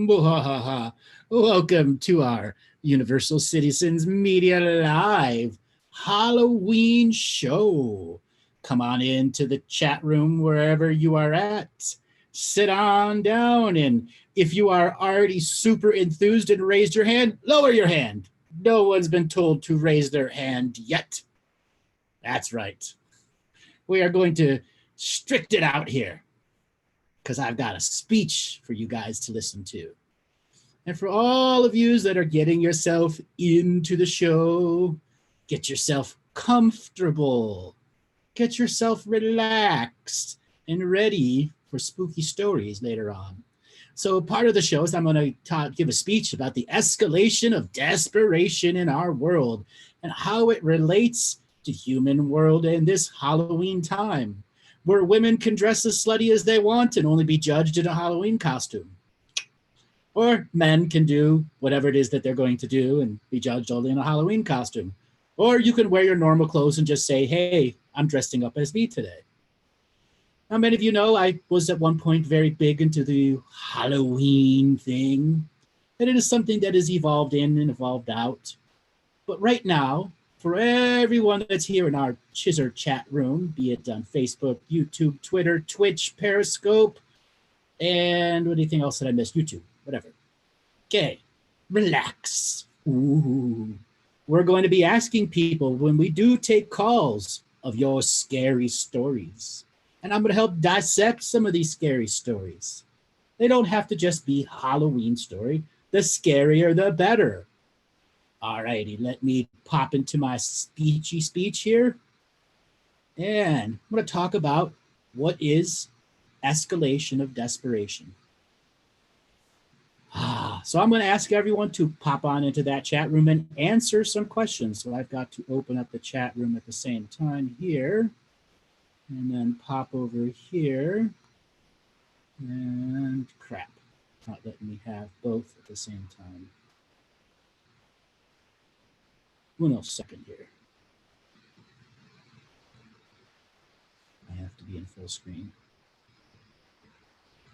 Mwahaha. Welcome to our Universal Citizens Media Live Halloween show. Come on into the chat room wherever you are at. Sit on down, and if you are already super enthused and raised your hand, lower your hand. No one's been told to raise their hand yet. That's right. We are going to strict it out here because I've got a speech for you guys to listen to. And for all of you that are getting yourself into the show, get yourself comfortable, get yourself relaxed and ready for spooky stories later on. So part of the show is I'm going to give a speech about the escalation of desperation in our world and how it relates to human world in this Halloween time, where women can dress as slutty as they want and only be judged in a Halloween costume. Or men can do whatever it is that they're going to do and be judged only in a Halloween costume. Or you can wear your normal clothes and just say, hey, I'm dressing up as me today. Now, many of you know I was at one point very big into the Halloween thing. And it is something that has evolved in and evolved out. But right now, for everyone that's here in our Chizzer chat room, be it on Facebook, YouTube, Twitter, Twitch, Periscope, and anything else that I missed, YouTube, whatever. Okay, relax. Ooh. We're going to be asking people when we do take calls of your scary stories. And I'm going to help dissect some of these scary stories. They don't have to just be Halloween story. The scarier, the better. All righty, let me pop into my speechy speech here. And I'm going to talk about what is escalation of desperation. So I'm going to ask everyone to pop on into that chat room and answer some questions. So I've got to open up the chat room at the same time here. And then pop over here. And crap, not letting me have both at the same time. 1 second here. I have to be in full screen.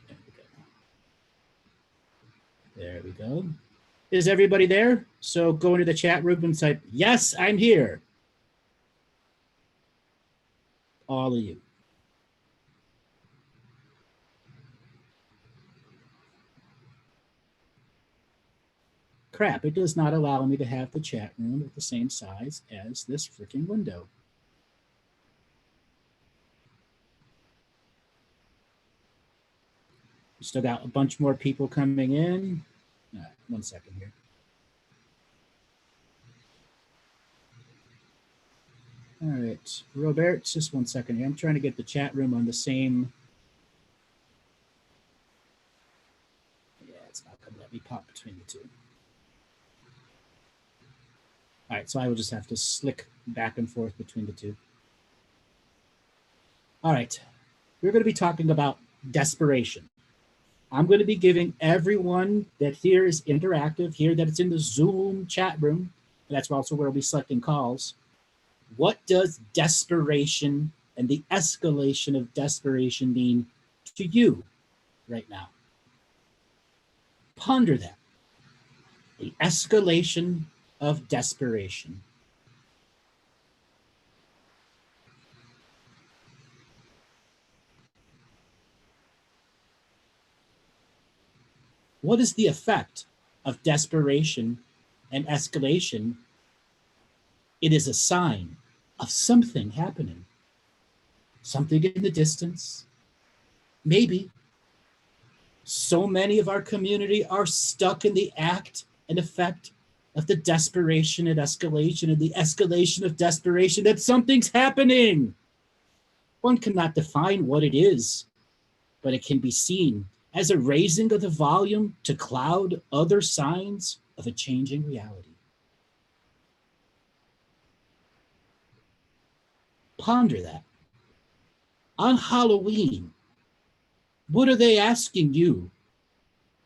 There we go. There we go. Is everybody there? So go into the chat room and type, yes, I'm here. All of you. Crap, it does not allow me to have the chat room at the same size as this freaking window. We still got a bunch more people coming in. 1 second here. All right, Robert, just 1 second here. I'm trying to get the chat room on the same. Yeah, it's not going to let me pop between the two. All right, so I will just have to slick back and forth between the two. All right, we're going to be talking about desperation. I'm going to be giving everyone that here is interactive, here that it's in the Zoom chat room, that's also where we'll be selecting calls. What does desperation and the escalation of desperation mean to you right now? Ponder that. The escalation of desperation. What is the effect of desperation and escalation? It is a sign of something happening. Something in the distance. Maybe. So many of our community are stuck in the act and effect of the desperation and escalation and the escalation of desperation that something's happening. One cannot define what it is, but it can be seen as a raising of the volume to cloud other signs of a changing reality. Ponder that. On Halloween, what are they asking you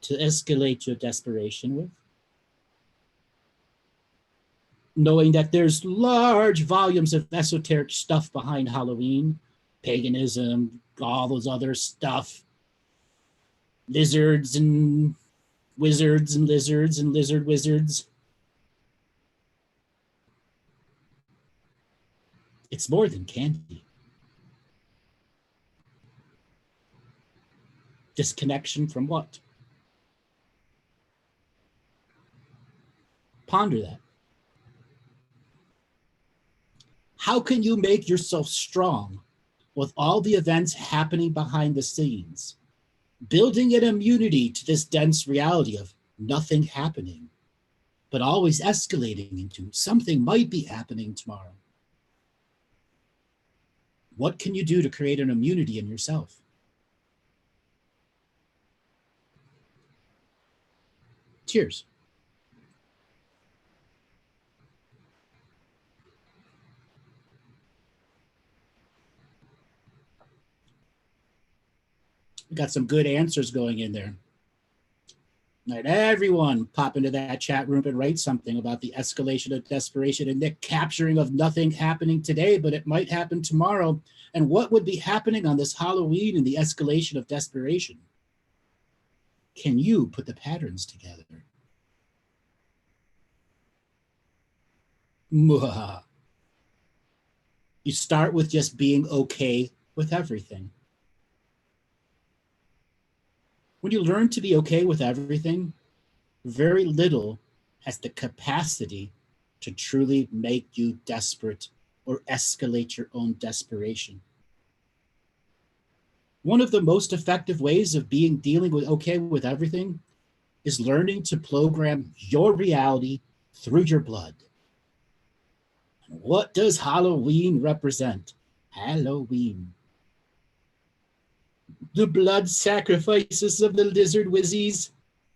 to escalate your desperation with? Knowing that there's large volumes of esoteric stuff behind Halloween, paganism, all those other stuff, lizards and wizards and lizards and lizard wizards. It's more than candy. Disconnection from what? Ponder that. How can you make yourself strong with all the events happening behind the scenes, building an immunity to this dense reality of nothing happening, but always escalating into something might be happening tomorrow? What can you do to create an immunity in yourself? Cheers. We got some good answers going in there. All right, everyone pop into that chat room and write something about the escalation of desperation and the capturing of nothing happening today, but it might happen tomorrow. And what would be happening on this Halloween in the escalation of desperation? Can you put the patterns together? You start with just being okay with everything. When you learn to be okay with everything, very little has the capacity to truly make you desperate or escalate your own desperation. One of the most effective ways of dealing with okay with everything is learning to program your reality through your blood. What does Halloween represent? Halloween. The blood sacrifices of the lizard wizzies,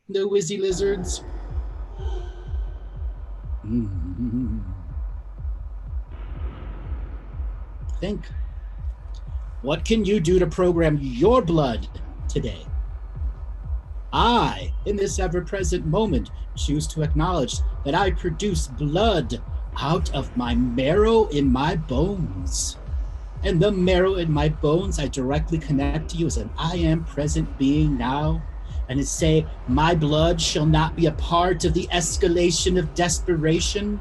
the wizzy lizards. Think. What can you do to program your blood today? I, in this ever-present moment, choose to acknowledge that I produce blood out of my marrow in my bones. And the marrow in my bones, I directly connect to you as an I am present being now. And I say, my blood shall not be a part of the escalation of desperation.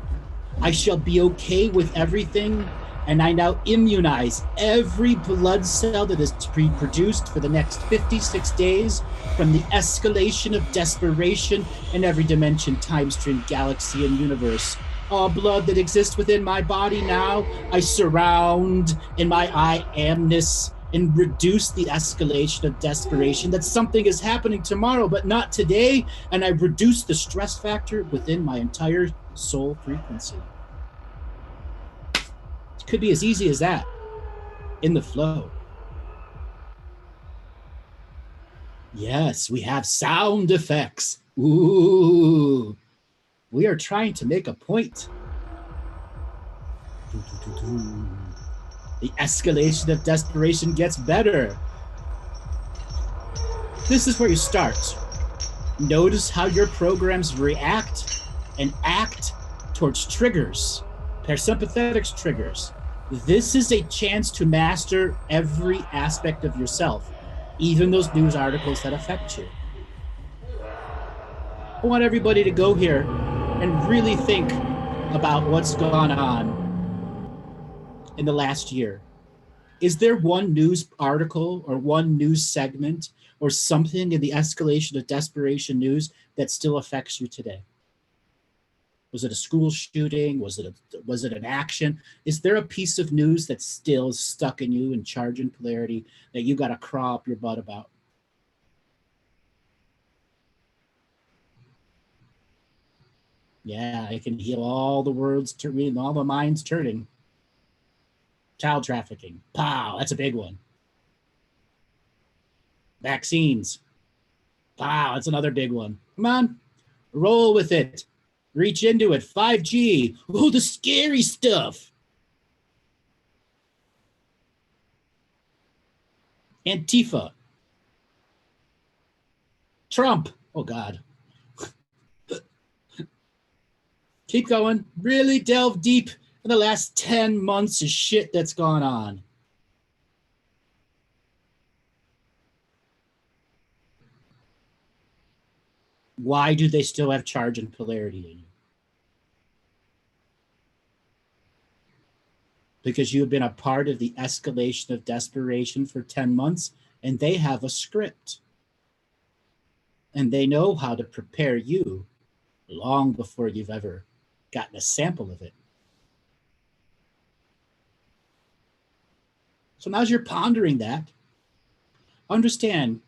I shall be okay with everything. And I now immunize every blood cell that is to be produced for the next 56 days from the escalation of desperation in every dimension, time stream, galaxy, and universe. All blood that exists within my body now, I surround in my I amness and reduce the escalation of desperation that something is happening tomorrow, but not today. And I reduce the stress factor within my entire soul frequency. It could be as easy as that, in the flow. Yes, we have sound effects. Ooh, we are trying to make a point. The escalation of desperation gets better. This is where you start. Notice how your programs react and act towards triggers, parasympathetic triggers. This is a chance to master every aspect of yourself, even those news articles that affect you. I want everybody to go here and really think about what's gone on in the last year. Is there one news article or one news segment or something in the escalation of desperation news that still affects you today? Was it a school shooting? Was it an action? Is there a piece of news that's still stuck in you and charging polarity that you got to crawl up your butt about? Yeah, I can heal all the words, all the minds turning. Child trafficking. Pow, that's a big one. Vaccines. Wow, that's another big one. Come on, roll with it. Reach into it. 5G. Oh, the scary stuff. Antifa. Trump. Oh, God. Keep going. Really delve deep in the last 10 months of shit that's gone on. Why do they still have charge and polarity in you? Because you have been a part of the escalation of desperation for 10 months, and they have a script. And they know how to prepare you long before you've ever gotten a sample of it. So now as you're pondering that, understand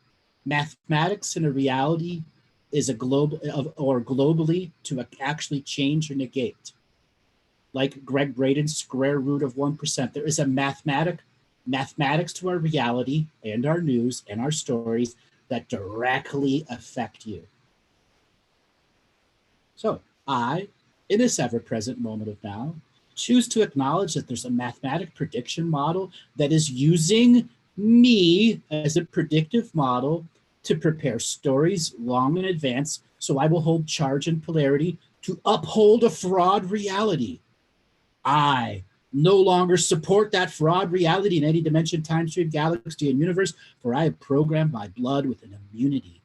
mathematics in a reality is a global or globally to actually change or negate. Like Greg Braden's square root of 1%, there is a mathematics to our reality and our news and our stories that directly affect you. So I, in this ever-present moment of now, choose to acknowledge that there's a mathematic prediction model that is using me as a predictive model to prepare stories long in advance, so I will hold charge and polarity to uphold a fraud reality. I no longer support that fraud reality in any dimension, time stream, galaxy, and universe, for I have programmed my blood with an immunity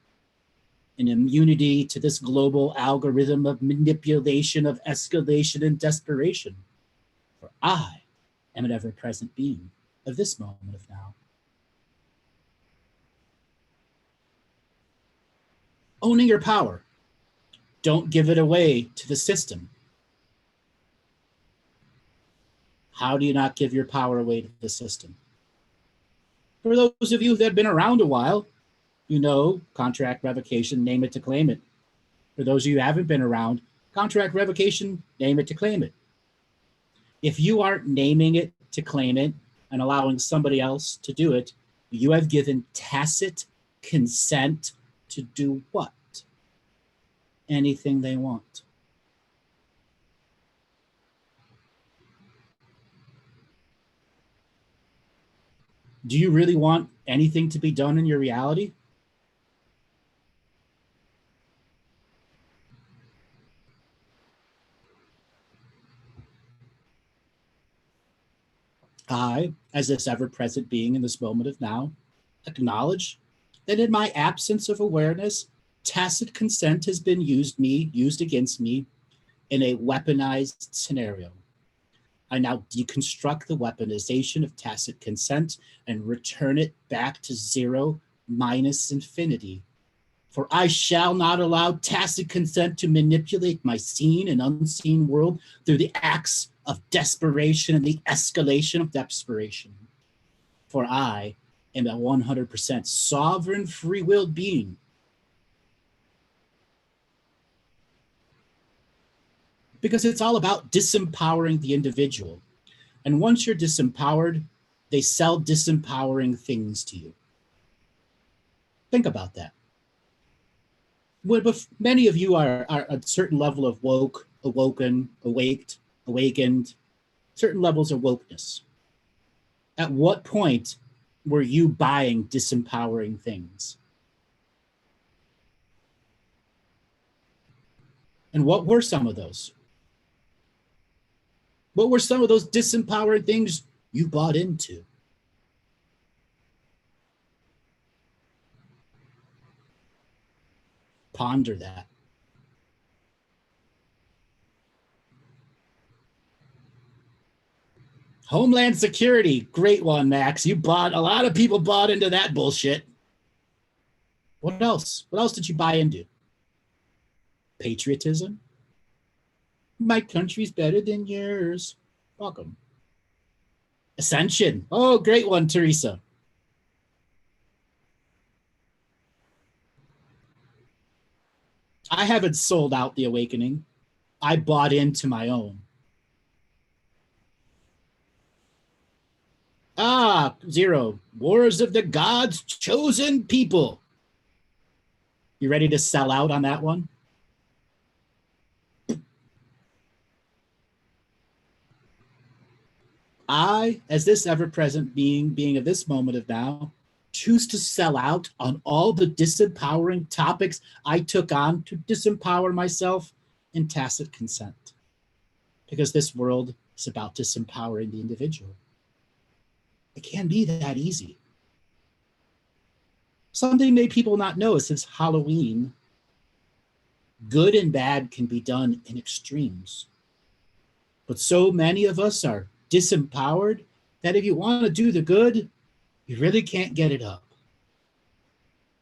to this global algorithm of manipulation, of escalation, and desperation. For I am an ever-present being of this moment of now. Owning your power. Don't give it away to the system. How do you not give your power away to the system? For those of you that have been around a while, you know contract revocation, name it to claim it. For those of you who haven't been around, contract revocation, name it to claim it. If you aren't naming it to claim it and allowing somebody else to do it, you have given tacit consent to do what? Anything they want. Do you really want anything to be done in your reality? I, as this ever-present being in this moment of now, acknowledge that in my absence of awareness, tacit consent has been used against me in a weaponized scenario. I now deconstruct the weaponization of tacit consent and return it back to zero minus infinity. For I shall not allow tacit consent to manipulate my seen and unseen world through the acts of desperation and the escalation of desperation. For I am a 100% sovereign free-willed being. Because it's all about disempowering the individual. And once you're disempowered, they sell disempowering things to you. Think about that. Many of you are a certain level of awakened, certain levels of wokeness. At what point were you buying disempowering things? And what were some of those? What were some of those disempowering things you bought into? Ponder that. Homeland Security, great one, Max. A lot of people bought into that bullshit. What else? What else did you buy into? Patriotism? My country's better than yours. Welcome. Ascension. Oh, great one, Teresa. I haven't sold out the awakening. I bought into my own. Zero. Wars of the Gods, chosen people. You ready to sell out on that one? I, as this ever-present being of this moment of now, choose to sell out on all the disempowering topics I took on to disempower myself in tacit consent. Because this world is about disempowering the individual. It can't be that easy. Something many people not know is since Halloween, Good and bad can be done in extremes. But so many of us are disempowered that if you want to do the good, you really can't get it up.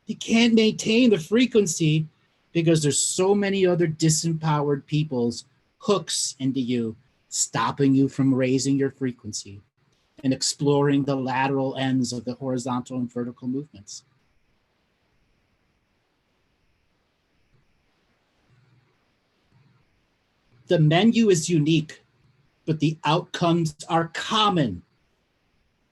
You can't maintain the frequency because there's so many other disempowered people's hooks into you, stopping you from raising your frequency and exploring the lateral ends of the horizontal and vertical movements. The menu is unique, but the outcomes are common,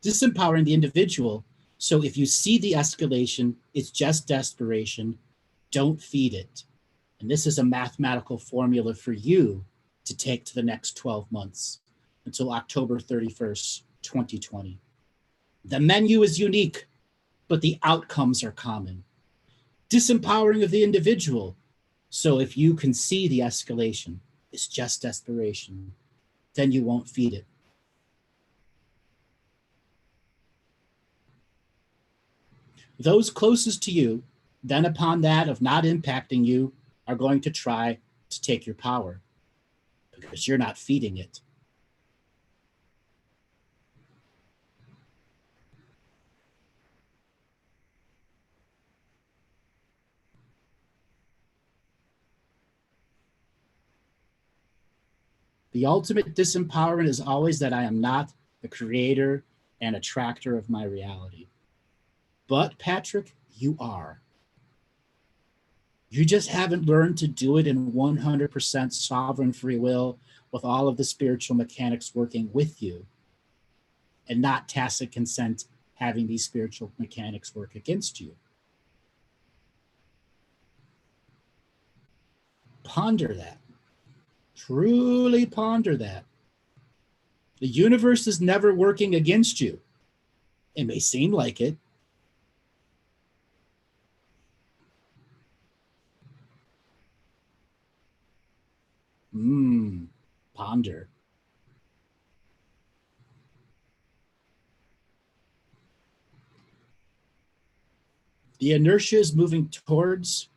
disempowering the individual. So if you see the escalation, it's just desperation. Don't feed it. And this is a mathematical formula for you to take to the next 12 months until October 31st, 2020. The menu is unique, but the outcomes are common. Disempowering of the individual. So if you can see the escalation, it's just desperation, then you won't feed it. Those closest to you, then upon that of not impacting you, are going to try to take your power because you're not feeding it. The ultimate disempowerment is always that I am not the creator and attractor of my reality. But Patrick, you are. You just haven't learned to do it in 100% sovereign free will with all of the spiritual mechanics working with you and not tacit consent having these spiritual mechanics work against you. Ponder that. Truly ponder that. The universe is never working against you. It may seem like it. Ponder. The inertia is moving towards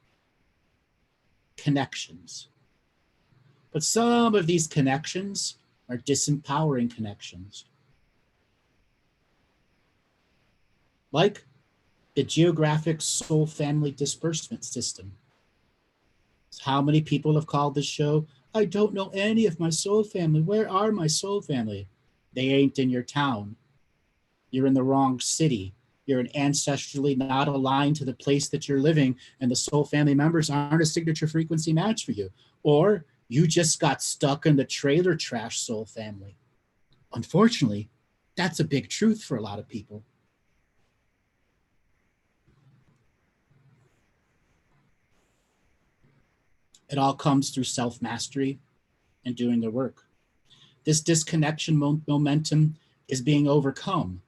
connections. But some of these connections are disempowering connections. Like the geographic soul family disbursement system. How many people have called this show? I don't know any of my soul family. Where are my soul family? They ain't in your town. You're in the wrong city. You're ancestrally not aligned to the place that you're living, and the soul family members aren't a signature frequency match for you. Or you just got stuck in the trailer trash soul family. Unfortunately, that's a big truth for a lot of people. It all comes through self-mastery and doing the work. This disconnection momentum is being overcome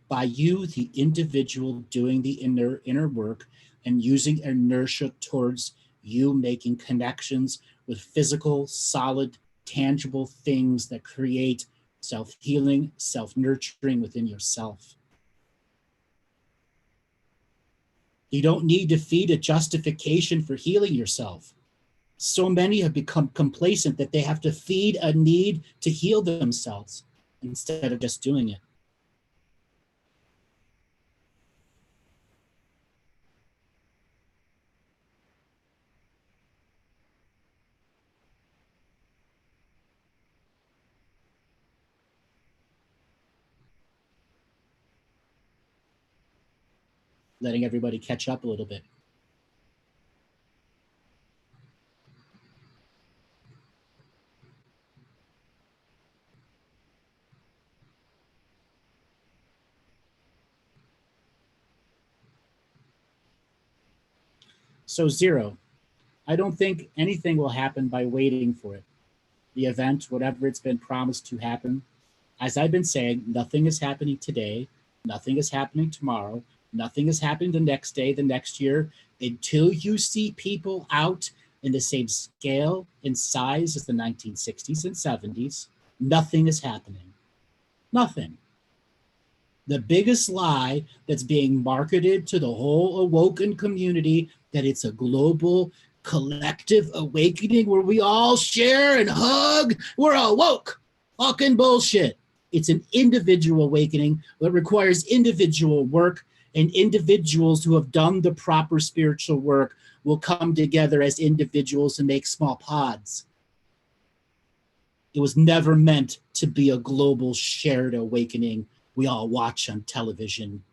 by you, the individual, doing the inner work and using inertia towards you making connections with physical, solid, tangible things that create self-healing, self-nurturing within yourself. You don't need to feed a justification for healing yourself. So many have become complacent that they have to feed a need to heal themselves instead of just doing it. Letting everybody catch up a little bit. So 0, I don't think anything will happen by waiting for it. The event, whatever it's been promised to happen, as I've been saying, nothing is happening today, nothing is happening tomorrow, nothing is happening the next day, the next year, until you see people out in the same scale and size as the 1960s and 70s. Nothing is happening. Nothing. The biggest lie that's being marketed to the whole awoken community, that it's a global collective awakening where we all share and hug, we're all woke. Fucking bullshit. It's an individual awakening that requires individual work, and individuals who have done the proper spiritual work will come together as individuals and make small pods. It was never meant to be a global shared awakening we all watch on television.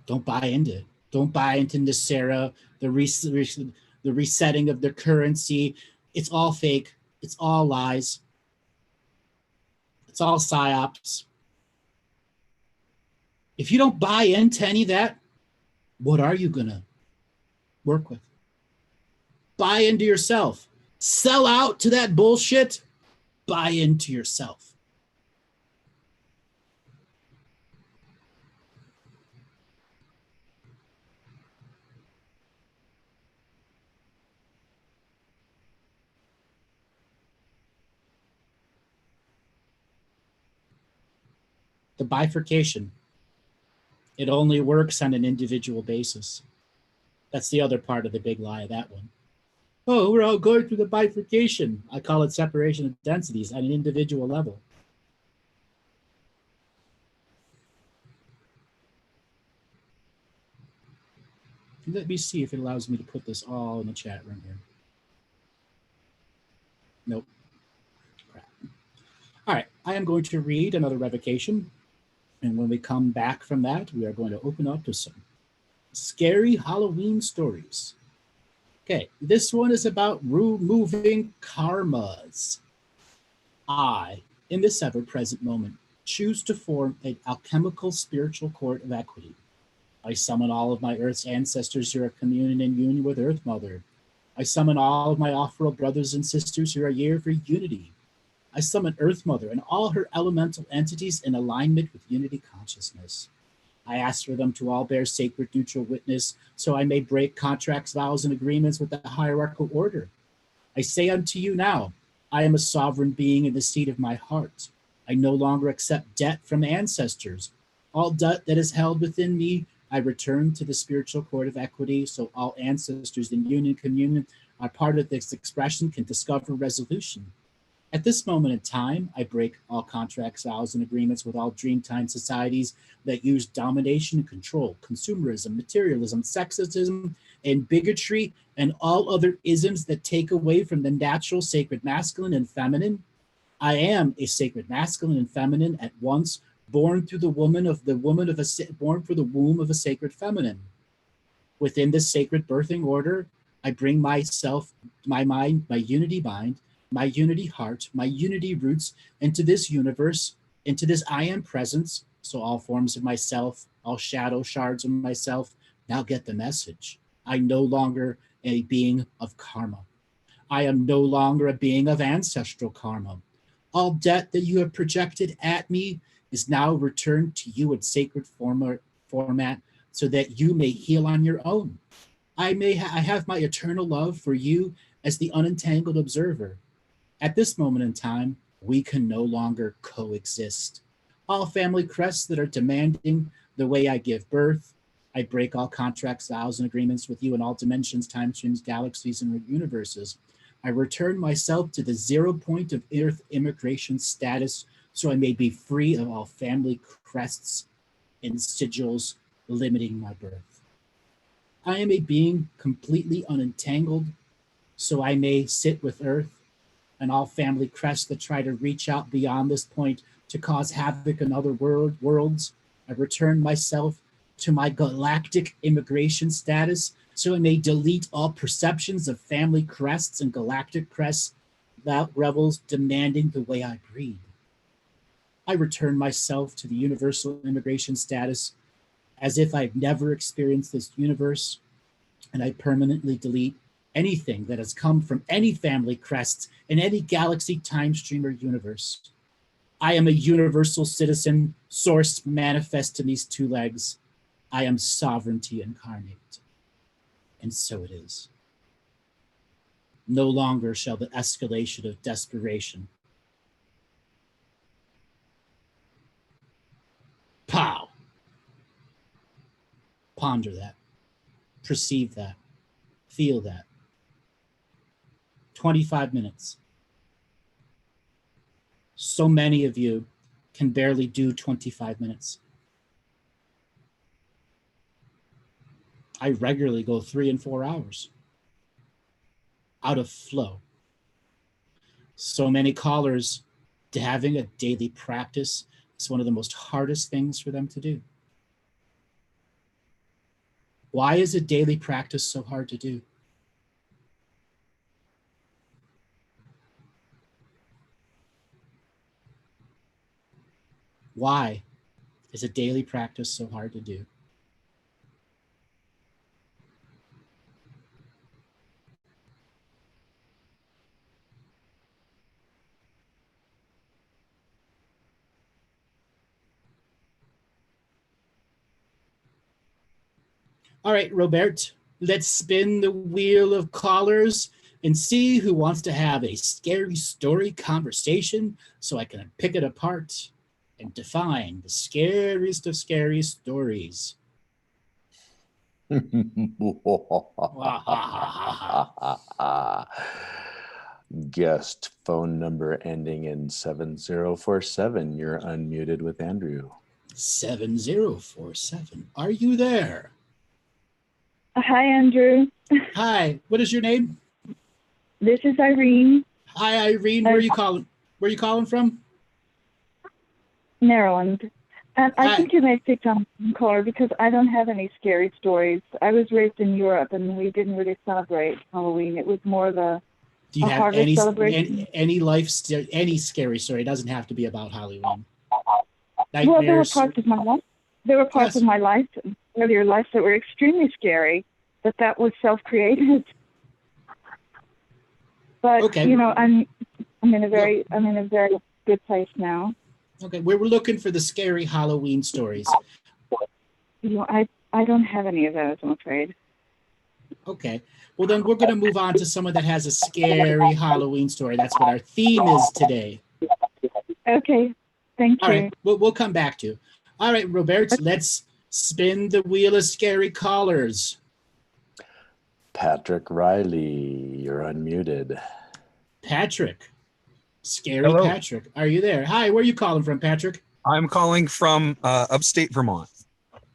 Don't buy into it. Don't buy into Nasera, the resetting of the currency. It's all fake. It's all lies. It's all psyops. If you don't buy into any of that, what are you going to work with? Buy into yourself. Sell out to that bullshit. Buy into yourself. The bifurcation, it only works on an individual basis. That's the other part of the big lie of that one. Oh, we're all going through the bifurcation. I call it separation of densities at an individual level. Let me see if it allows me to put this all in the chat room here. Nope. Crap. All right, I am going to read another revocation. And when we come back from that, we are going to open up to some scary Halloween stories. Okay, this one is about removing karmas. I, in this ever-present moment, choose to form an alchemical spiritual court of equity. I summon all of my Earth's ancestors who are communing in union with Earth Mother. I summon all of my off-world brothers and sisters who are here for unity. I summon Earth Mother and all her elemental entities in alignment with unity consciousness. I ask for them to all bear sacred neutral witness so I may break contracts, vows, and agreements with the hierarchical order. I say unto you now, I am a sovereign being in the seat of my heart. I no longer accept debt from ancestors. All debt that is held within me, I return to the spiritual court of equity so all ancestors in union communion are part of this expression can discover resolution. At this moment in time, I break all contracts, vows, and agreements with all Dreamtime societies that use domination and control, consumerism, materialism, sexism, and bigotry, and all other isms that take away from the natural sacred masculine and feminine. I am a sacred masculine and feminine at once, born through the born for the womb of a sacred feminine. Within this sacred birthing order, I bring myself, my mind, my unity mind, my unity heart, my unity roots into this universe, into this I am presence. So all forms of myself, all shadow shards of myself now get the message. I no longer am a being of karma. I am no longer a being of ancestral karma. All debt that you have projected at me is now returned to you in sacred format so that you may heal on your own. I have my eternal love for you as the unentangled observer. At this moment in time, we can no longer coexist. All family crests that are demanding the way I give birth, I break all contracts, vows, and agreements with you in all dimensions, time streams, galaxies, and universes. I return myself to the 0 point of Earth immigration status so I may be free of all family crests and sigils limiting my birth. I am a being completely unentangled so I may sit with Earth and all family crests that try to reach out beyond this point to cause havoc in other worlds. I return myself to my galactic immigration status so I may delete all perceptions of family crests and galactic crests that rebels demanding the way I breathe. I return myself to the universal immigration status as if I've never experienced this universe, and I permanently delete anything that has come from any family crests in any galaxy, time stream, or universe. I am a universal citizen, source manifest in these two legs. I am sovereignty incarnate. And so it is. No longer shall the escalation of desperation. Pow! Ponder that. Perceive that. Feel that. 25 minutes. So many of you can barely do 25 minutes. I regularly go 3 and 4 hours out of flow. So many callers, having a daily practice is one of the most hardest things for them to do. Why is a daily practice so hard to do? Why is a daily practice so hard to do? All right, Robert, let's spin the wheel of callers and see who wants to have a scary story conversation so I can pick it apart and define the scariest of scary stories. Guest phone number ending in 7047. You're unmuted with Andrew. 7047. Are you there? Hi, Andrew. Hi. What is your name? This is Irene. Hi, Irene. Where are you calling? Where are you calling from? Maryland. And Hi. I think you may pick on caller because I don't have any scary stories. I was raised in Europe and we didn't really celebrate Halloween. It was more of a Do you have harvest any celebration. any scary story? It doesn't have to be about Halloween. Well, there were Nightmares. parts of my life. There were parts Yes. of my life, earlier life, that were extremely scary, but that was self-created. But Okay. you know, I'm in a very good place now. Okay, we were looking for the scary Halloween stories. You know, I don't have any of those, I'm afraid. Okay, well then we're going to move on to someone that has a scary Halloween story. That's what our theme is today. Okay, thank you. All right, we'll come back to. All right, Robert, let's spin the wheel of scary callers. Patrick Riley, you're unmuted. Patrick, scary Hello. Patrick, are you there? Hi, where are you calling from, Patrick? I'm calling from upstate Vermont.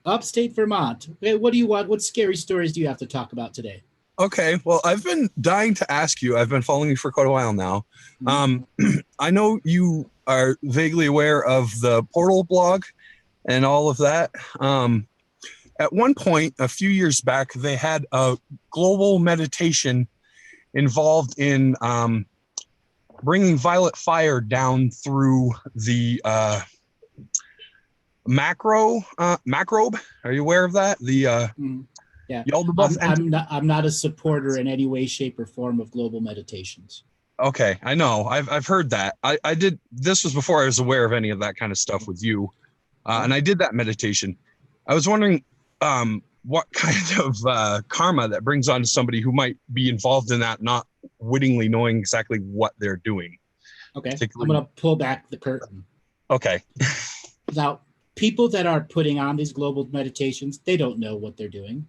Upstate Vermont. Okay, what do you want? What scary stories do you have to talk about today? Okay, well, I've been dying to ask you. I've been following you for quite a while now. I know you are vaguely aware of the Portal blog and all of that. At one point, a few years back, they had a global meditation involved in bringing violet fire down through the macrobe. Are you aware of that? The Yeah, Yaldabaoth entity? I'm not a supporter in any way, shape, or form of global meditations. Okay, I know. I've heard that. I did. This was before I was aware of any of that kind of stuff with you, and I did that meditation. I was wondering what kind of karma that brings on to somebody who might be involved in that, not wittingly knowing exactly what they're doing. Okay, I'm going to pull back the curtain. Okay. Now, people that are putting on these global meditations, they don't know what they're doing,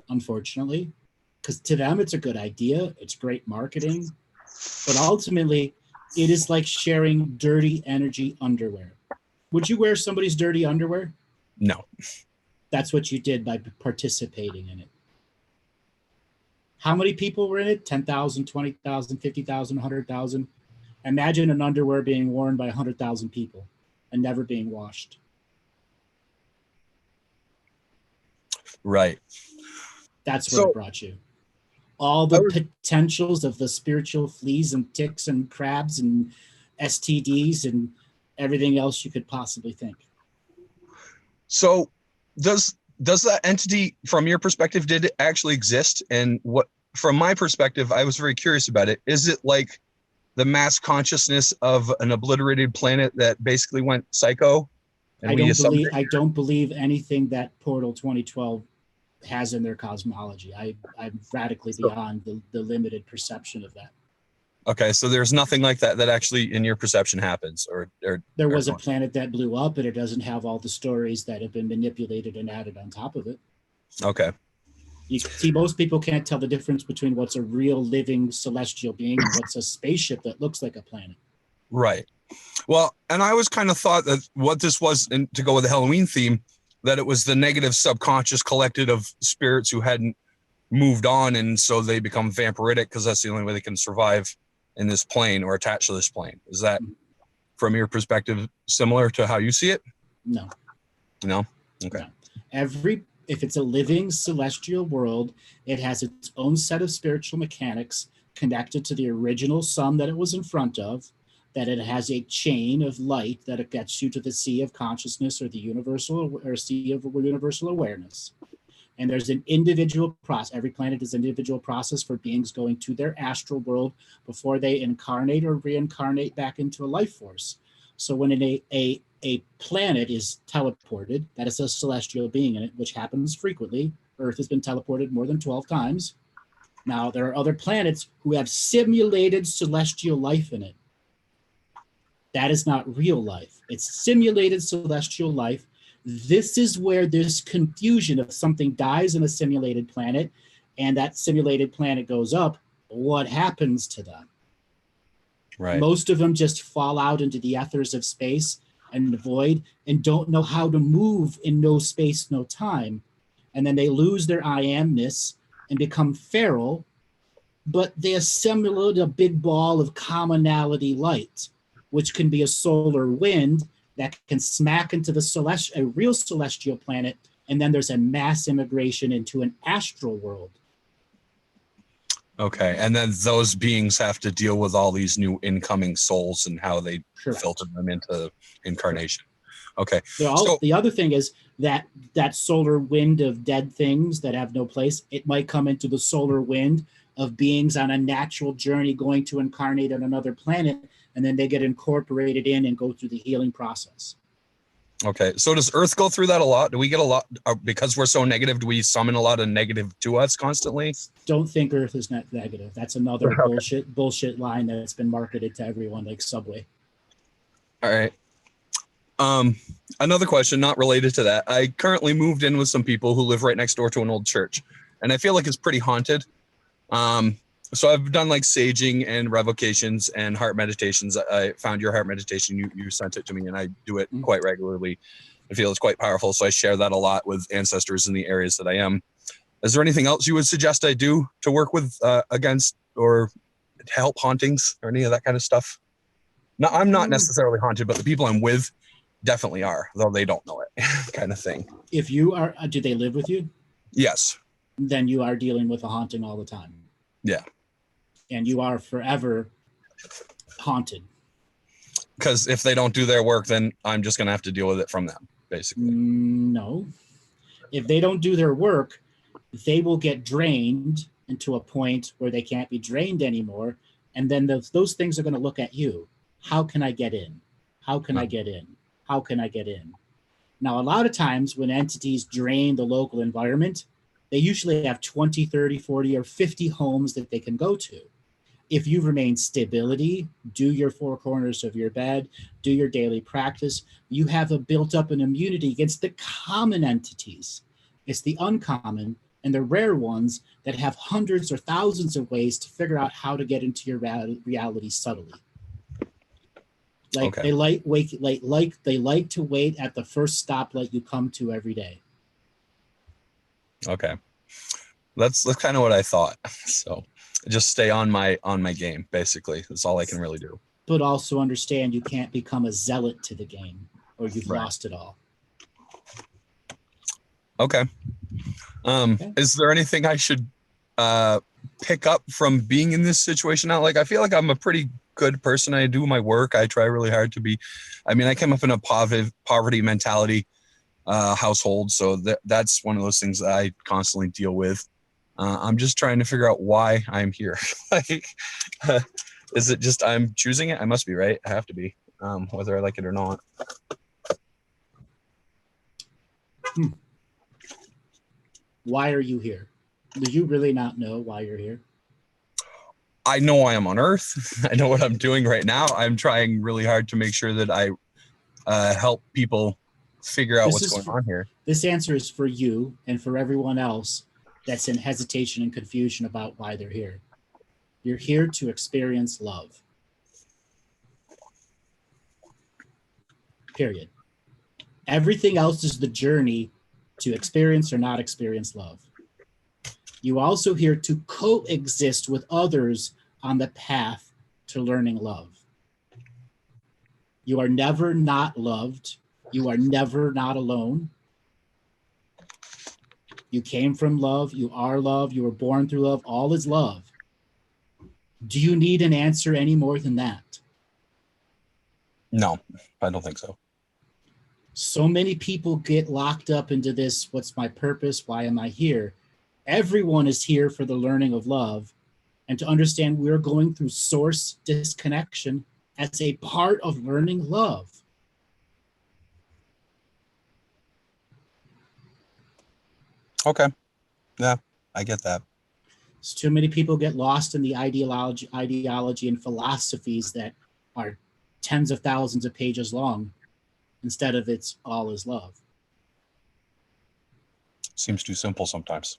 unfortunately, because to them it's a good idea. It's great marketing. But ultimately, it is like sharing dirty energy underwear. Would you wear somebody's dirty underwear? No. That's what you did by participating in it. How many people were in it? 10,000, 20,000, 50,000, 100,000. Imagine an underwear being worn by 100,000 people and never being washed. Right. That's what it brought you. All the potentials of the spiritual fleas and ticks and crabs and STDs and everything else you could possibly think. So does that entity, from your perspective, did it actually exist? And what, from my perspective, I was very curious about it. Is it like the mass consciousness of an obliterated planet that basically went psycho? And I don't believe anything that Portal 2012 has in their cosmology. I'm radically beyond the limited perception of that. Okay, so there's nothing like that actually in your perception happens, or there was a planet that blew up, and it doesn't have all the stories that have been manipulated and added on top of it. Okay. You see, most people can't tell the difference between what's a real living celestial being and what's a spaceship that looks like a planet. Right. Well, and I always kind of thought that what this was, and to go with the Halloween theme, that it was the negative subconscious collective of spirits who hadn't moved on, and so they become vampiric because that's the only way they can survive in this plane or attached to this plane. Is that, from your perspective, similar to how you see it? No. No? Okay. No. If it's a living celestial world, it has its own set of spiritual mechanics connected to the original sun that it was in front of, that it has a chain of light that it gets you to the sea of consciousness or the universal or sea of universal awareness. And there's an individual process. Every planet is an individual process for beings going to their astral world before they incarnate or reincarnate back into a life force. So when a planet is teleported, that is a celestial being in it, which happens frequently. Earth has been teleported more than 12 times. Now, there are other planets who have simulated celestial life in it. That is not real life. It's simulated celestial life. This is where this confusion of something dies in a simulated planet and that simulated planet goes up. What happens to them? Right. Most of them just fall out into the ethers of space and the void and don't know how to move in no space, no time. And then they lose their I amness and become feral, but they assimilate a big ball of commonality light, which can be a solar wind that can smack into a real celestial planet, and then there's a mass immigration into an astral world. Okay, and then those beings have to deal with all these new incoming souls and how they filter them into incarnation. Okay. The other thing is that solar wind of dead things that have no place, it might come into the solar wind of beings on a natural journey going to incarnate on another planet, and then they get incorporated in and go through the healing process. Okay, so does Earth go through that a lot? Do we get a lot, because we're so negative, do we summon a lot of negative to us constantly? Don't think Earth is not negative. That's another bullshit line that's been marketed to everyone, like Subway. All right. Another question, not related to that. I currently moved in with some people who live right next door to an old church, and I feel like it's pretty haunted. So I've done like saging and revocations and heart meditations. I found your heart meditation. You sent it to me, and I do it quite regularly. I feel it's quite powerful. So I share that a lot with ancestors in the areas that I am. Is there anything else you would suggest I do to work with against or to help hauntings or any of that kind of stuff? No, I'm not necessarily haunted, but the people I'm with definitely are, though they don't know it, kind of thing. If you are, do they live with you? Yes. Then you are dealing with a haunting all the time. Yeah. And you are forever haunted. Because if they don't do their work, then I'm just going to have to deal with it from them, basically. No. If they don't do their work, they will get drained into a point where they can't be drained anymore. And then those things are going to look at you. How can I get in? How can I get in? How can I get in? Now, a lot of times when entities drain the local environment, they usually have 20, 30, 40, or 50 homes that they can go to. If you remain stability, do your four corners of your bed, do your daily practice, you have a built up an immunity against the common entities. It's the uncommon and the rare ones that have hundreds or thousands of ways to figure out how to get into your reality subtly. Like they like to wait at the first stoplight you come to every day. Okay, that's kind of what I thought. So just stay on my game. Basically, that's all I can really do. But also understand you can't become a zealot to the game, or you've lost it all. Okay. Is there anything I should pick up from being in this situation now? Like, I feel like I'm a pretty good person. I do my work. I try really hard to be. I mean, I came up in a poverty mentality household, so that's one of those things that I constantly deal with. I'm just trying to figure out why I'm here. Like, is it just I'm choosing it? I must be, right? I have to be, whether I like it or not. Why are you here? Do you really not know why you're here? I know why I'm on Earth. I know what I'm doing right now. I'm trying really hard to make sure that I help people figure out what's going on here. This answer is for you and for everyone else that's in hesitation and confusion about why they're here. You're here to experience love. Period. Everything else is the journey to experience or not experience love. You are also here to coexist with others on the path to learning love. You are never not loved. You are never not alone. You came from love. You are love. You were born through love. All is love. Do you need an answer any more than that? No, I don't think so. So many people get locked up into this, what's my purpose? Why am I here? Everyone is here for the learning of love and to understand we're going through source disconnection as a part of learning love. Okay. Yeah, I get that. So too many people get lost in the ideology and philosophies that are tens of thousands of pages long instead of it's all is love. Seems too simple sometimes.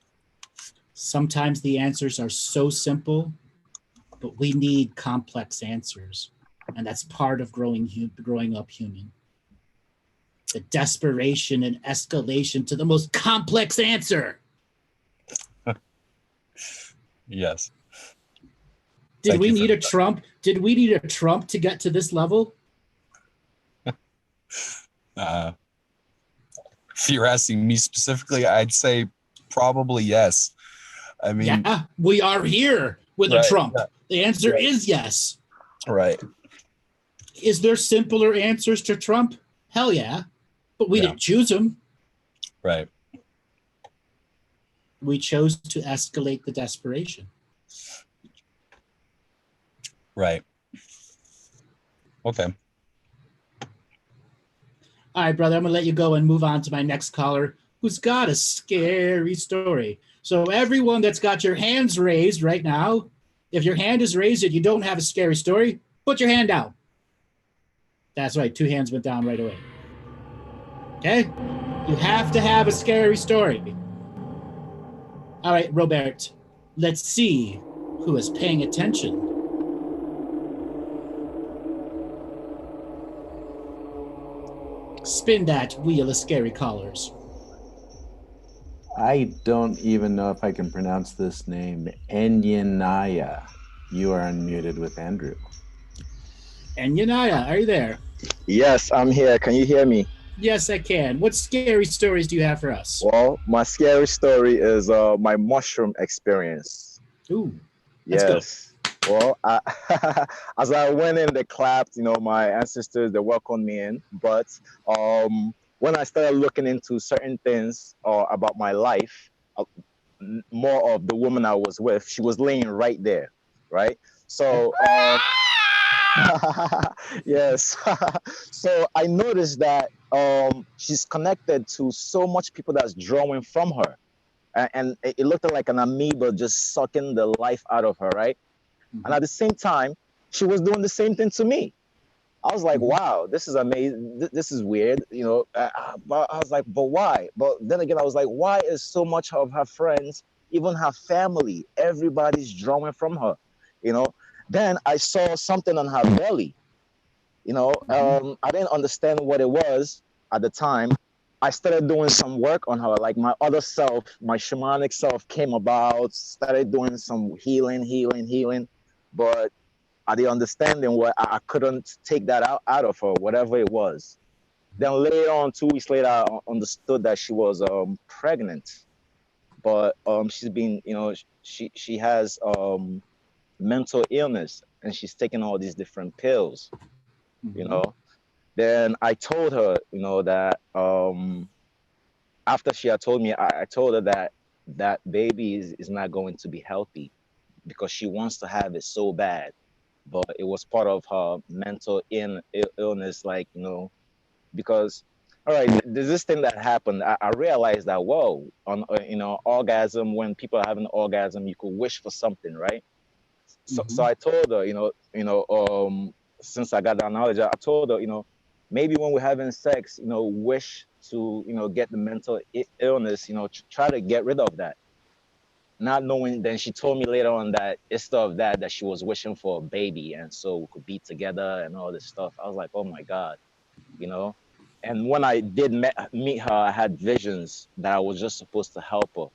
Sometimes the answers are so simple, but we need complex answers. And that's part of growing up human. The desperation and escalation to the most complex answer. Yes. Did we need a Trump? Did we need a Trump to get to this level? If you're asking me specifically, I'd say probably yes. I mean, yeah, we are here with a Trump. Yeah. The answer is yes. Right. Is there simpler answers to Trump? Hell yeah. But we didn't choose him. Right. We chose to escalate the desperation. Right. Okay. All right, brother, I'm going to let you go and move on to my next caller who's got a scary story. So everyone that's got your hands raised right now, if your hand is raised and you don't have a scary story, put your hand down. That's right. 2 hands went down right away. Okay? You have to have a scary story. All right, Robert, let's see who is paying attention. Spin that wheel of scary callers. I don't even know if I can pronounce this name. Enyanaya. You are unmuted with Andrew. Enyanaya, are you there? Yes, I'm here. Can you hear me? Yes, I can. What scary stories do you have for us? Well, my scary story is my mushroom experience. Ooh, yes. Go. Well, as I went in, they clapped. You know, my ancestors, they welcomed me in. But when I started looking into certain things about my life, more of the woman I was with, she was laying right there, right? So, yes. So I noticed that she's connected to so much people that's drawing from her. And it looked like an amoeba just sucking the life out of her, right? Mm-hmm. And at the same time, she was doing the same thing to me. I was like, wow, this is amazing. This is weird, you know. But I was like, but why? But then again, I was like, why is so much of her friends, even her family, everybody's drawing from her, you know? Then I saw something on her belly, you know. I didn't understand what it was at the time. I started doing some work on her, like my other self, my shamanic self came about, started doing some healing. But at the understanding where I couldn't take that out of her, whatever it was. Then later on, 2 weeks later, I understood that she was pregnant. But she's been, you know, she has mental illness and she's taking all these different pills, you know. Then I told her, you know, that after she had told me, I told her that that baby is not going to be healthy because she wants to have it so bad. But it was part of her mental illness, like, you know, because all right, there's this thing that happened. I realized that, whoa, on orgasm, when people are having orgasm, you could wish for something, right? So Mhm. I told her, since I got that knowledge, I told her, maybe when we're having sex, wish to, get the mental illness, try to get rid of that. Not knowing, then she told me later on that instead of that she was wishing for a baby, and so we could be together and all this stuff. I was like, oh my God, you know. And when I did meet her, I had visions that I was just supposed to help her,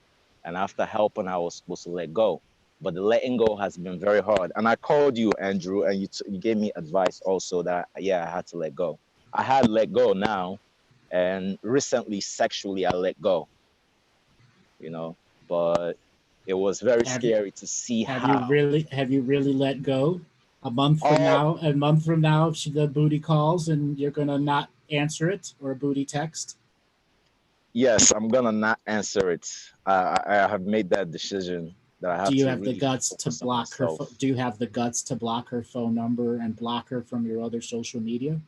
and after helping, I was supposed to let go. But the letting go has been very hard. And I called you, Andrew, and you gave me advice also that yeah, I had to let go. I had let go now, and recently sexually I let go, but it was very Have you scary to see have you how. really let go? Oh, A month from now, if the booty calls and you're gonna not answer it, or a booty text, yes, I'm gonna not answer it. I have made that decision that I do have you to have the really guts to focus on block her? myself. Do you have the guts to block her phone number and block her from your other social media?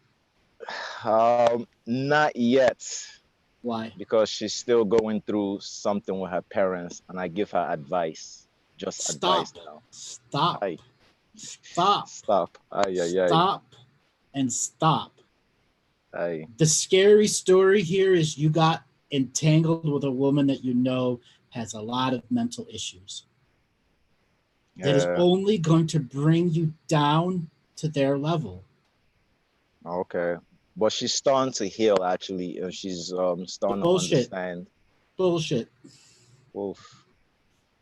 Not yet, Why? because she's still going through something with her parents, and I give her advice, just advice Stop! now. Stop! Ay, Stop! stop. Ay, ay, ay, Stop! And stop! ay. The scary story here is you got entangled with a woman that you know has a lot of mental issues. That is Yeah. only going to bring you down to their level. Okay. But she's starting to heal actually, and she's starting to Bullshit. understand. Bullshit. Oof.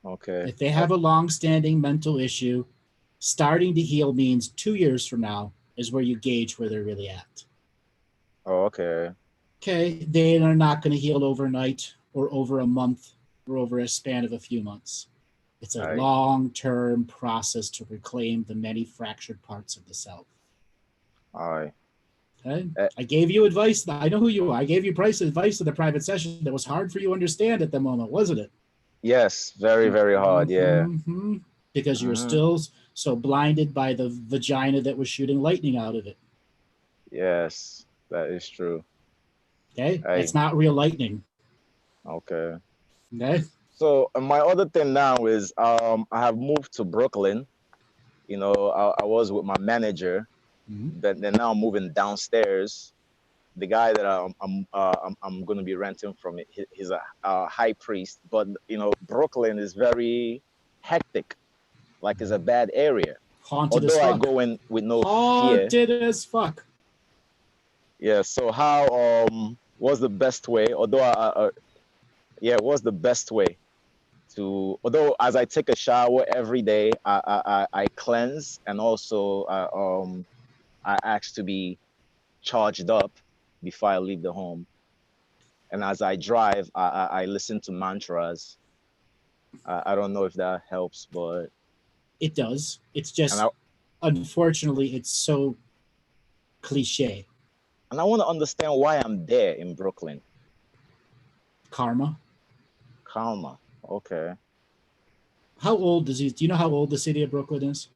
Okay. If they have a long standing mental issue, starting to heal means 2 years from now is where you gauge where they're really at. Oh, okay. Okay, they are not going to heal overnight or over a month or over a span of a few months. It's a Aye. long term process to reclaim the many fractured parts of the self. Aye. Okay? Eh, I gave you advice. I know who you are. I gave you advice in the private session that was hard for you to understand at the moment, wasn't it? yes, very, very hard. Yeah. Mm-hmm. Because you were Hmm. still so blinded by the vagina that was shooting lightning out of it. Yes, that is true. Okay? That's Aye. not real lightning. Okay. Okay? So my other thing now is I have moved to Brooklyn. I was with my manager, Mm-hmm. but then now I'm moving downstairs. The guy that I'm going to be renting from, he's a high priest, but Brooklyn is very hectic, like it's a bad area. Haunted as Although I fuck. go in with no fear. Haunted as fuck. Yeah. So how what's the best way? Although yeah, what's the best way to? Although as I take a shower every day, I cleanse, and also I ask to be charged up before I leave the home. And as I drive, I listen to mantras. I don't know if that helps, but It does. It's and just, I unfortunately, it's so cliche. and I want to understand why I'm there in Brooklyn. Karma. Karma. Okay. How old is he? Do you know how old the city of Brooklyn is?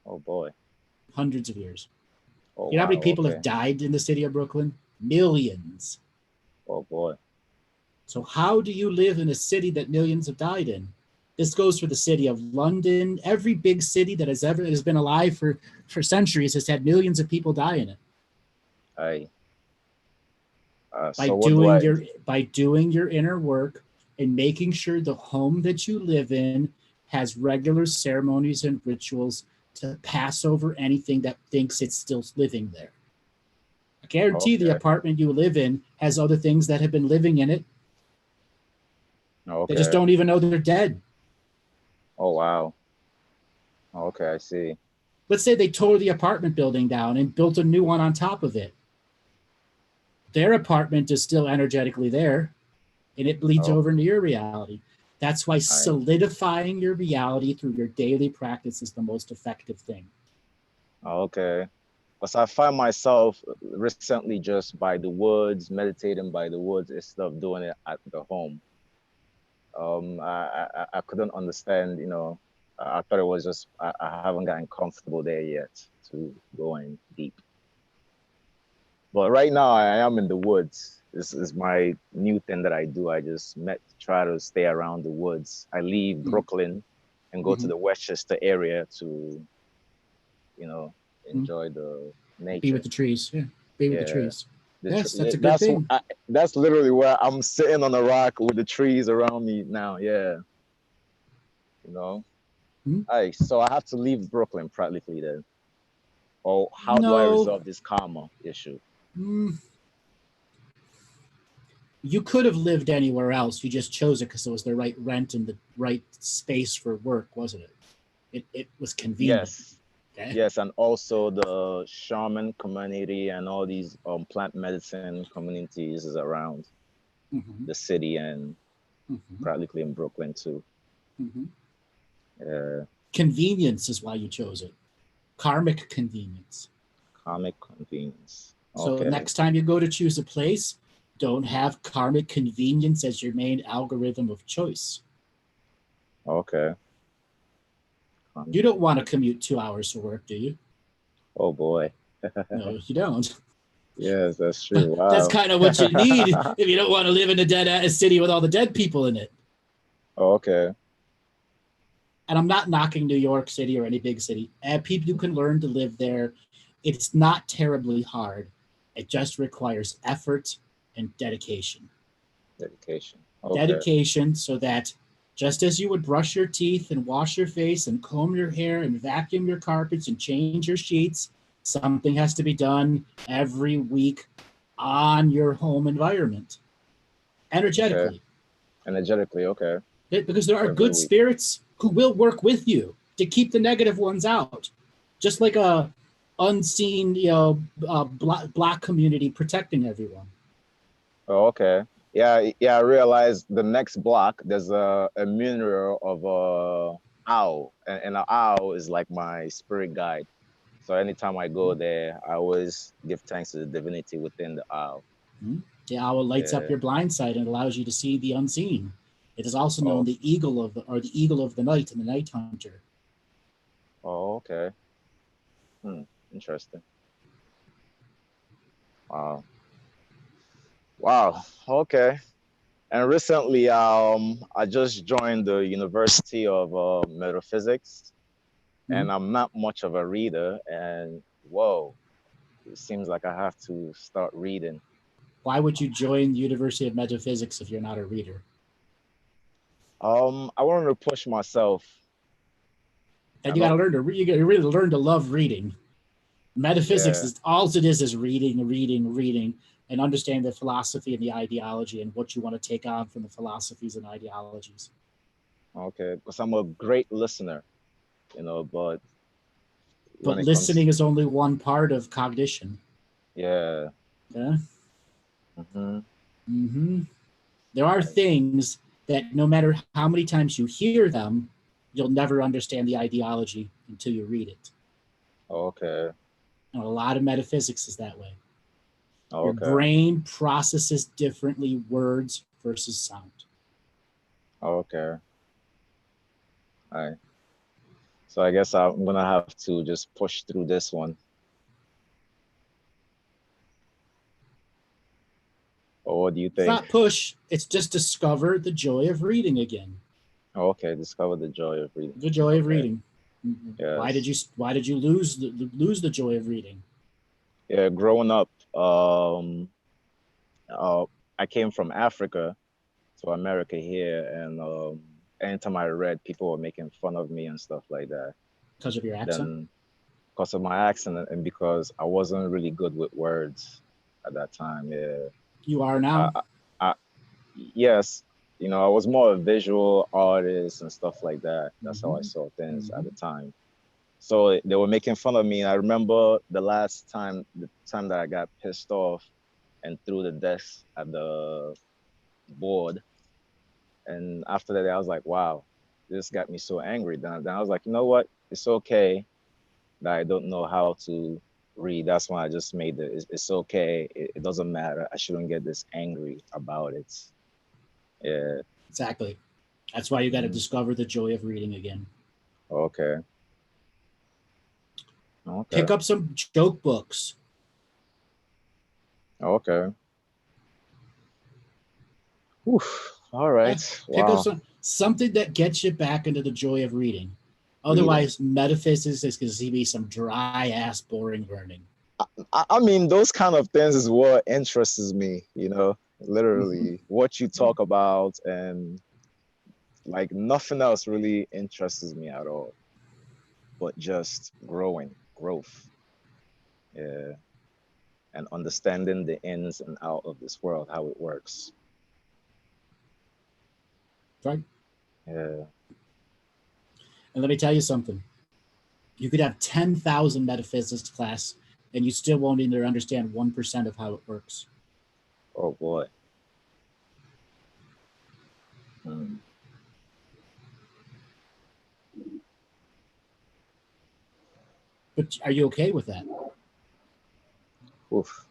Oh boy. Hundreds of years. Oh You know how many wow. people have Okay. died in the city of Brooklyn? Millions. Oh boy. So, how do you live in a city that millions have died in? This goes for the city of London. Every big city that has been alive for centuries has had millions of people die in it. I. By So what do doing I? your inner work and making sure the home that you live in has regular ceremonies and rituals to pass over anything that thinks it's still living there. I guarantee the Okay. apartment you live in has other things that have been living in it. They just Okay. don't even know they're dead. Oh wow. Okay. I see. Let's say they tore the apartment building down and built a new one on top of it. Their apartment is still energetically there, and it bleeds Oh. over into your reality. That's why I. solidifying your reality through your daily practice is the most effective thing. Okay. Because I find myself recently just by the woods, meditating by the woods instead of doing it at the home. I couldn't understand, I thought it was just, I haven't gotten comfortable there yet to go in deep. But right now, I am in the woods. This is my new thing that I do. I just try to stay around the woods. I leave Brooklyn and go to the Westchester area to, you know, enjoy the nature. Be with the trees. Yeah. Be with the trees. Yes, that's a good that's thing. That's literally where I'm sitting on a rock with the trees around me now. Yeah. You know. So I have to leave Brooklyn practically then. Or how do I resolve this karma issue? You could have lived anywhere else. You just chose it because it was the right rent and the right space for work, wasn't it? It was convenient. Yes. Okay. Yes, and also the shaman community and all these plant medicine communities is around the city and practically in Brooklyn too. Convenience is why you chose it. Karmic convenience. Karmic convenience. So next time you go to choose a place, don't have karmic convenience as your main algorithm of choice. Okay. You don't want to commute 2 hours to work, do you? Oh boy. No, you don't. Yes, that's true. Wow. That's kind of what you need if you don't want to live in a dead city with all the dead people in it. Oh, okay. And I'm not knocking New York City or any big city. People can learn to live there. It's not terribly hard. It just requires effort and dedication. Dedication. Okay. Dedication so that just as you would brush your teeth and wash your face and comb your hair and vacuum your carpets and change your sheets, something has to be done every week on your home environment. Energetically. Okay. Energetically, okay. Because there are good spirits who will work with you to keep the negative ones out. Just like a unseen, black community protecting everyone. Oh, okay. Yeah, I realized the next block there's a mural of a owl, and an owl is like my spirit guide. So anytime I go there, I always give thanks to the divinity within the owl. The owl lights up your blind side and allows you to see the unseen. It is also known the eagle of the night and the night hunter. Oh, okay. Interesting. Wow. Okay. And recently, I just joined the University of Metaphysics, and I'm not much of a reader. And whoa, it seems like I have to start reading. Why would you join the University of Metaphysics if you're not a reader? I wanted to push myself. And you got to learn to read. You got to really learn to love reading. Metaphysics is all it is reading, and understand the philosophy and the ideology and what you want to take on from the philosophies and ideologies. Okay, because I'm a great listener, but listening is only one part of cognition. Yeah. Yeah. There are things that no matter how many times you hear them, you'll never understand the ideology until you read it. Okay. And a lot of metaphysics is that way. Okay. Your brain processes differently words versus sound. Okay. All right. So I guess I'm going to have to just push through this one. Or what do you think? It's not push. It's just discover the joy of reading again. Okay. Discover the joy of reading. The joy of reading. Yes. Why did you lose the joy of reading? Yeah, growing up, I came from Africa to America here, and anytime I read, people were making fun of me and stuff like that. Because of your accent? Because of my accent and because I wasn't really good with words at that time. Yeah. You are now? Yes. I was more a visual artist and stuff like that. That's how I saw things at the time. So they were making fun of me. And I remember the time that I got pissed off and threw the desk at the board. And after that, I was like, wow, this got me so angry. Then I was like, you know what? It's okay that I don't know how to read. That's why I just made it. It's okay. It doesn't matter. I shouldn't get this angry about it. Yeah. Exactly. That's why you got to discover the joy of reading again. Okay. Pick up some joke books. Okay. Oof. All right. Pick up Wow. something that gets you back into the joy of reading. Reading. Otherwise, metaphysics is going to be some dry ass, boring learning. I mean, those kind of things is what interests me, Mm-hmm. literally what you talk about, and like nothing else really interests me at all, but just growth. Yeah. And understanding the ins and out of this world, how it works. Right. Yeah. And let me tell you something. You could have 10,000 metaphysics class and you still won't either understand 1% of how it works. Oh boy. Hmm. But are you okay with that? Oof.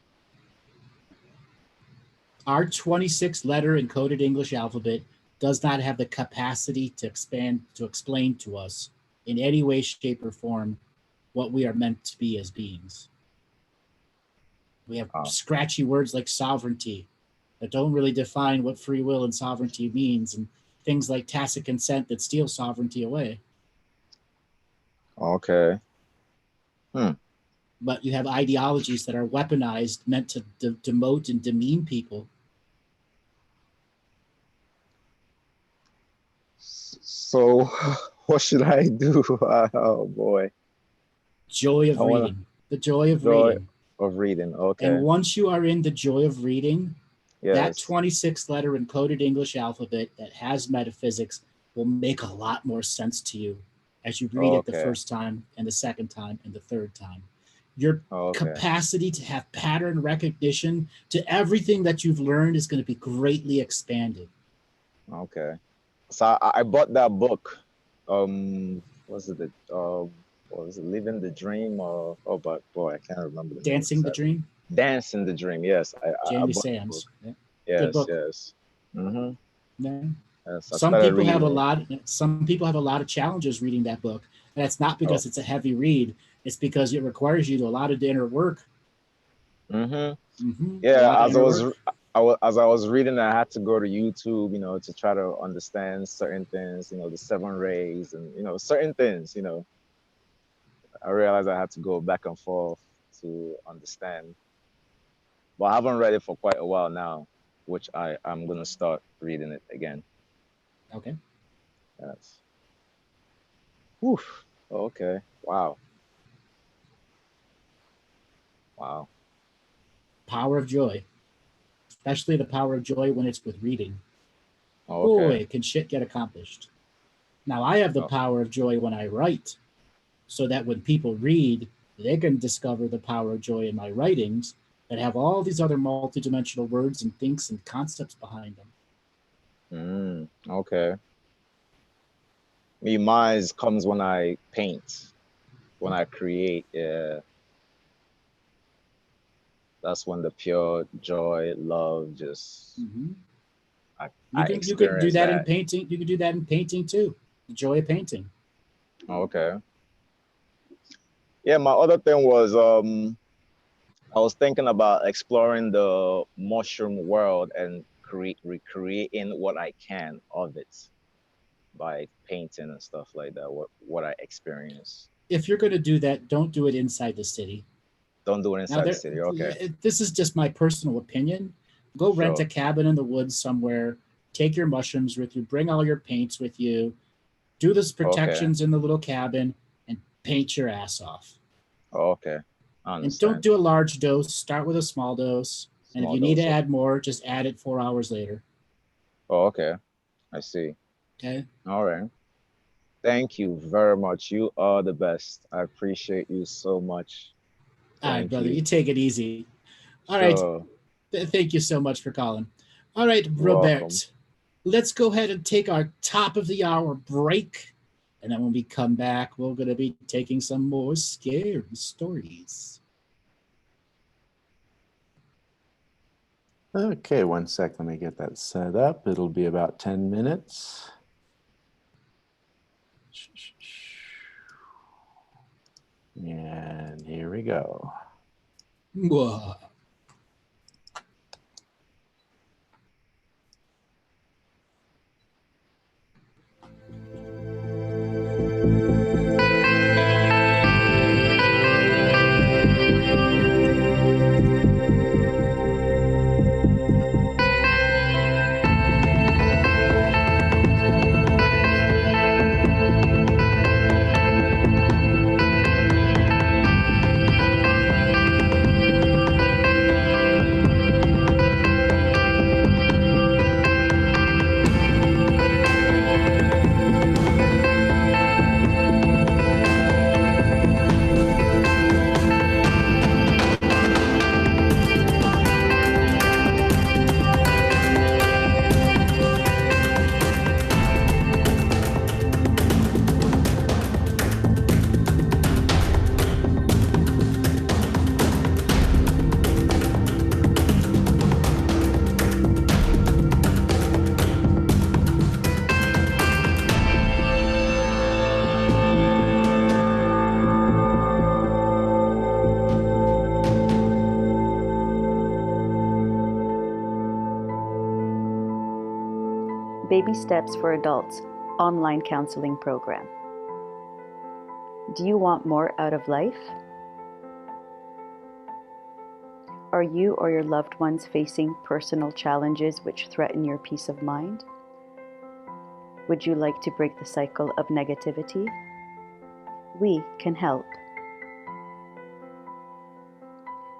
Our 26 letter encoded English alphabet does not have the capacity to explain to us in any way, shape, or form what we are meant to be as beings. We have Wow. scratchy words like sovereignty that don't really define what free will and sovereignty means, and things like tacit consent that steal sovereignty away. Okay. Hmm. But you have ideologies that are weaponized, meant to demote and demean people. So, what should I do? Oh boy. Joy I of wanna reading. The joy of joy reading. of reading. And Okay. once you are in the joy of reading, that Yes. 26 letter encoded English alphabet that has metaphysics will make a lot more sense to you as you read it the Okay. first time and the second time and the third time. Your Okay. capacity to have pattern recognition to everything that you've learned is going to be greatly expanded. Okay. So I bought that book. Was it what was it, Living the Dream, or oh, but boy, I can't remember the name Dancing the exactly. Dream, Dancing the Dream. Yes, I Jamie bought the book. Sams. Yeah. Good Yes, book. yes. Mm-hmm. Yeah. Yes, I Some started people have reading a it. lot. Some people have a lot of challenges reading that book, and that's not Oh. because it's a heavy read. It's because it requires you to do a lot of inner work. Mm-hmm. A Yeah, lot of inner work. as I was reading, I had to go to YouTube, to try to understand certain things, the seven rays, and certain things, I realized I had to go back and forth to understand. But I haven't read it for quite a while now, which I'm gonna start reading it again. Okay. Yes. Oof. Okay. Wow. Wow. Power of joy, especially the power of joy when it's with reading. Okay. Boy, can shit get accomplished. Now I have the Oh, power of joy when I write, so that when people read, they can discover the power of joy in my writings that have all these other multidimensional words and things and concepts behind them. okay. Me, mine comes when I paint, when I create. Yeah, that's when the pure joy, love, just Mm-hmm. I You can do experience that in that. painting. You can do that in painting too. The joy of painting. Okay. Yeah, my other thing was I was thinking about exploring the mushroom world and recreating what I can of it by painting and stuff like that. What I experience. If you're going to do that, don't do it inside the city. Don't do it Now, inside the city. Okay. this is just my personal opinion. Go rent a Sure. cabin in the woods somewhere. Take your mushrooms with you. Bring all your paints with you. Do those Okay. protections in the little cabin and paint your ass off. Okay. I And don't understand. do a large dose. Start with a small dose. And if Small you need to dose. add more, just add it 4 hours later. Oh, okay. I see. Okay. All right. Thank you very much. You are the best. I appreciate you so much. All right, Thank brother. you. You take it easy. All right. Sure. Thank you so much for calling. All right, You're welcome. Robert. Let's go ahead and take our top of the hour break. And then when we come back, we're going to be taking some more scary stories. Okay, 1 sec. Let me get that set up. It'll be about 10 minutes. And here we go. Whoa. Baby Steps for Adults online counseling program. Do you want more out of life? Are you or your loved ones facing personal challenges which threaten your peace of mind? Would you like to break the cycle of negativity? We can help.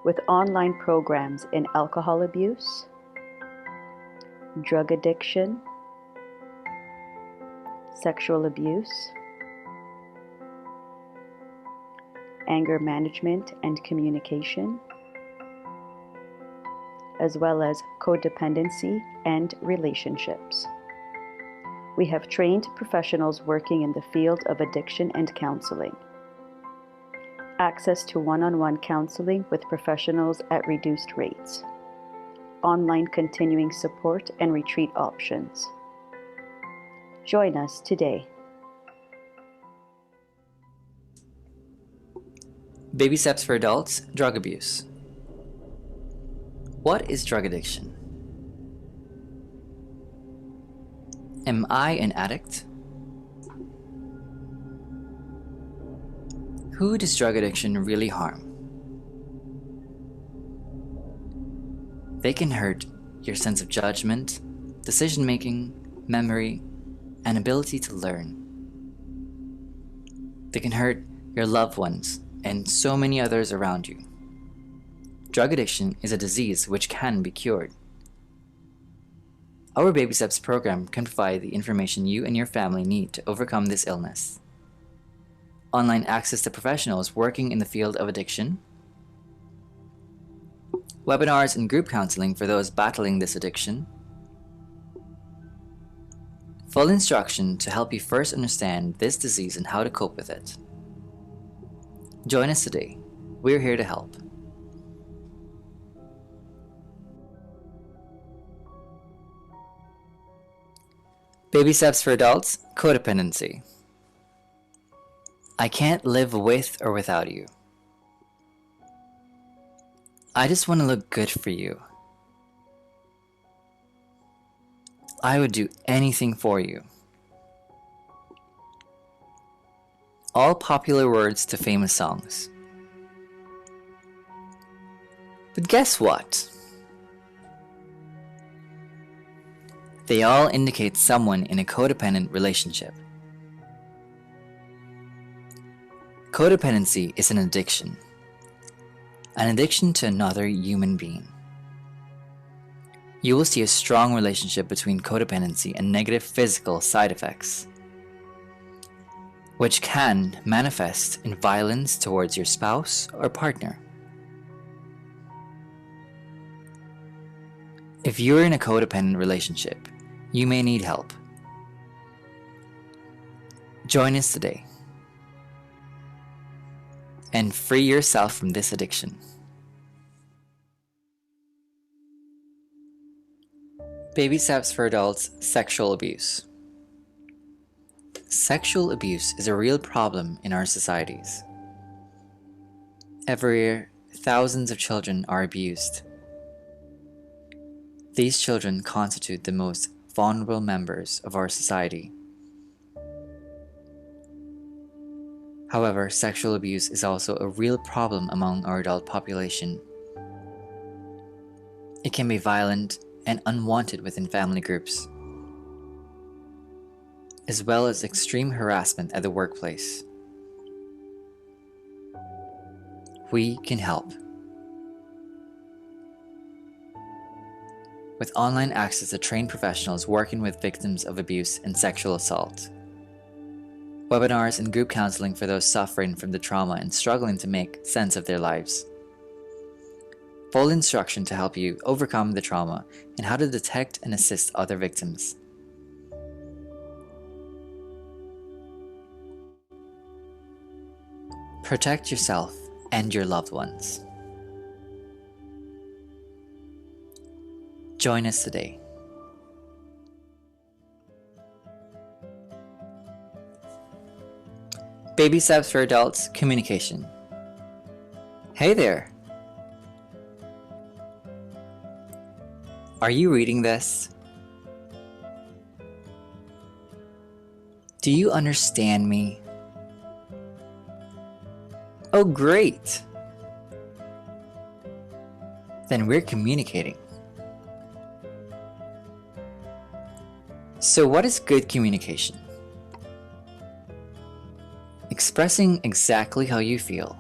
With online programs in alcohol abuse, drug addiction, sexual abuse, anger management and communication, as well as codependency and relationships. We have trained professionals working in the field of addiction and counseling. Access to one-on-one counseling with professionals at reduced rates. Online continuing support and retreat options. Join us today. Baby Steps for Adults, Drug Abuse. What is drug addiction? Am I an addict? Who does drug addiction really harm? They can hurt your sense of judgment, decision-making, memory, and ability to learn. They can hurt your loved ones and so many others around you. Drug addiction is a disease which can be cured. Our Baby Steps program can provide the information you and your family need to overcome this illness. Online access to professionals working in the field of addiction, webinars and group counseling for those battling this addiction, full instruction to help you first understand this disease and how to cope with it. Join us today. We're here to help. Baby Steps for Adults, Codependency. I can't live with or without you. I just want to look good for you. I would do anything for you. All popular words to famous songs. But guess what? They all indicate someone in a codependent relationship. Codependency is an addiction to another human being. You will see a strong relationship between codependency and negative physical side effects, which can manifest in violence towards your spouse or partner. If you're in a codependent relationship, you may need help. Join us today and free yourself from this addiction. Baby Steps for Adults, Sexual Abuse. Sexual abuse is a real problem in our societies. Every year, thousands of children are abused. These children constitute the most vulnerable members of our society. However, sexual abuse is also a real problem among our adult population. It can be violent and unwanted within family groups, as well as extreme harassment at the workplace. We can help. With online access to trained professionals working with victims of abuse and sexual assault, webinars and group counseling for those suffering from the trauma and struggling to make sense of their lives, full instruction to help you overcome the trauma and how to detect and assist other victims. Protect yourself and your loved ones. Join us today. Baby Steps for Adults, Communication. Hey there! Are you reading this? Do you understand me? Oh, great! Then we're communicating. So what is good communication? Expressing exactly how you feel.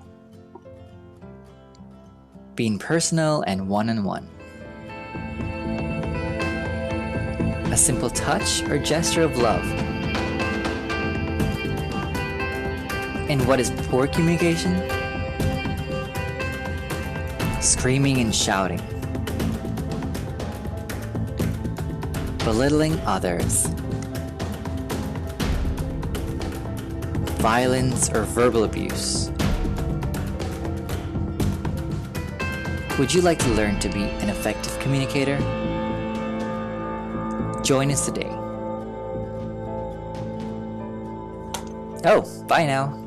Being personal and one-on-one. A simple touch or gesture of love. And what is poor communication? Screaming and shouting. Belittling others. Violence or verbal abuse. Would you like to learn to be an effective communicator? Join us today. Oh, bye now.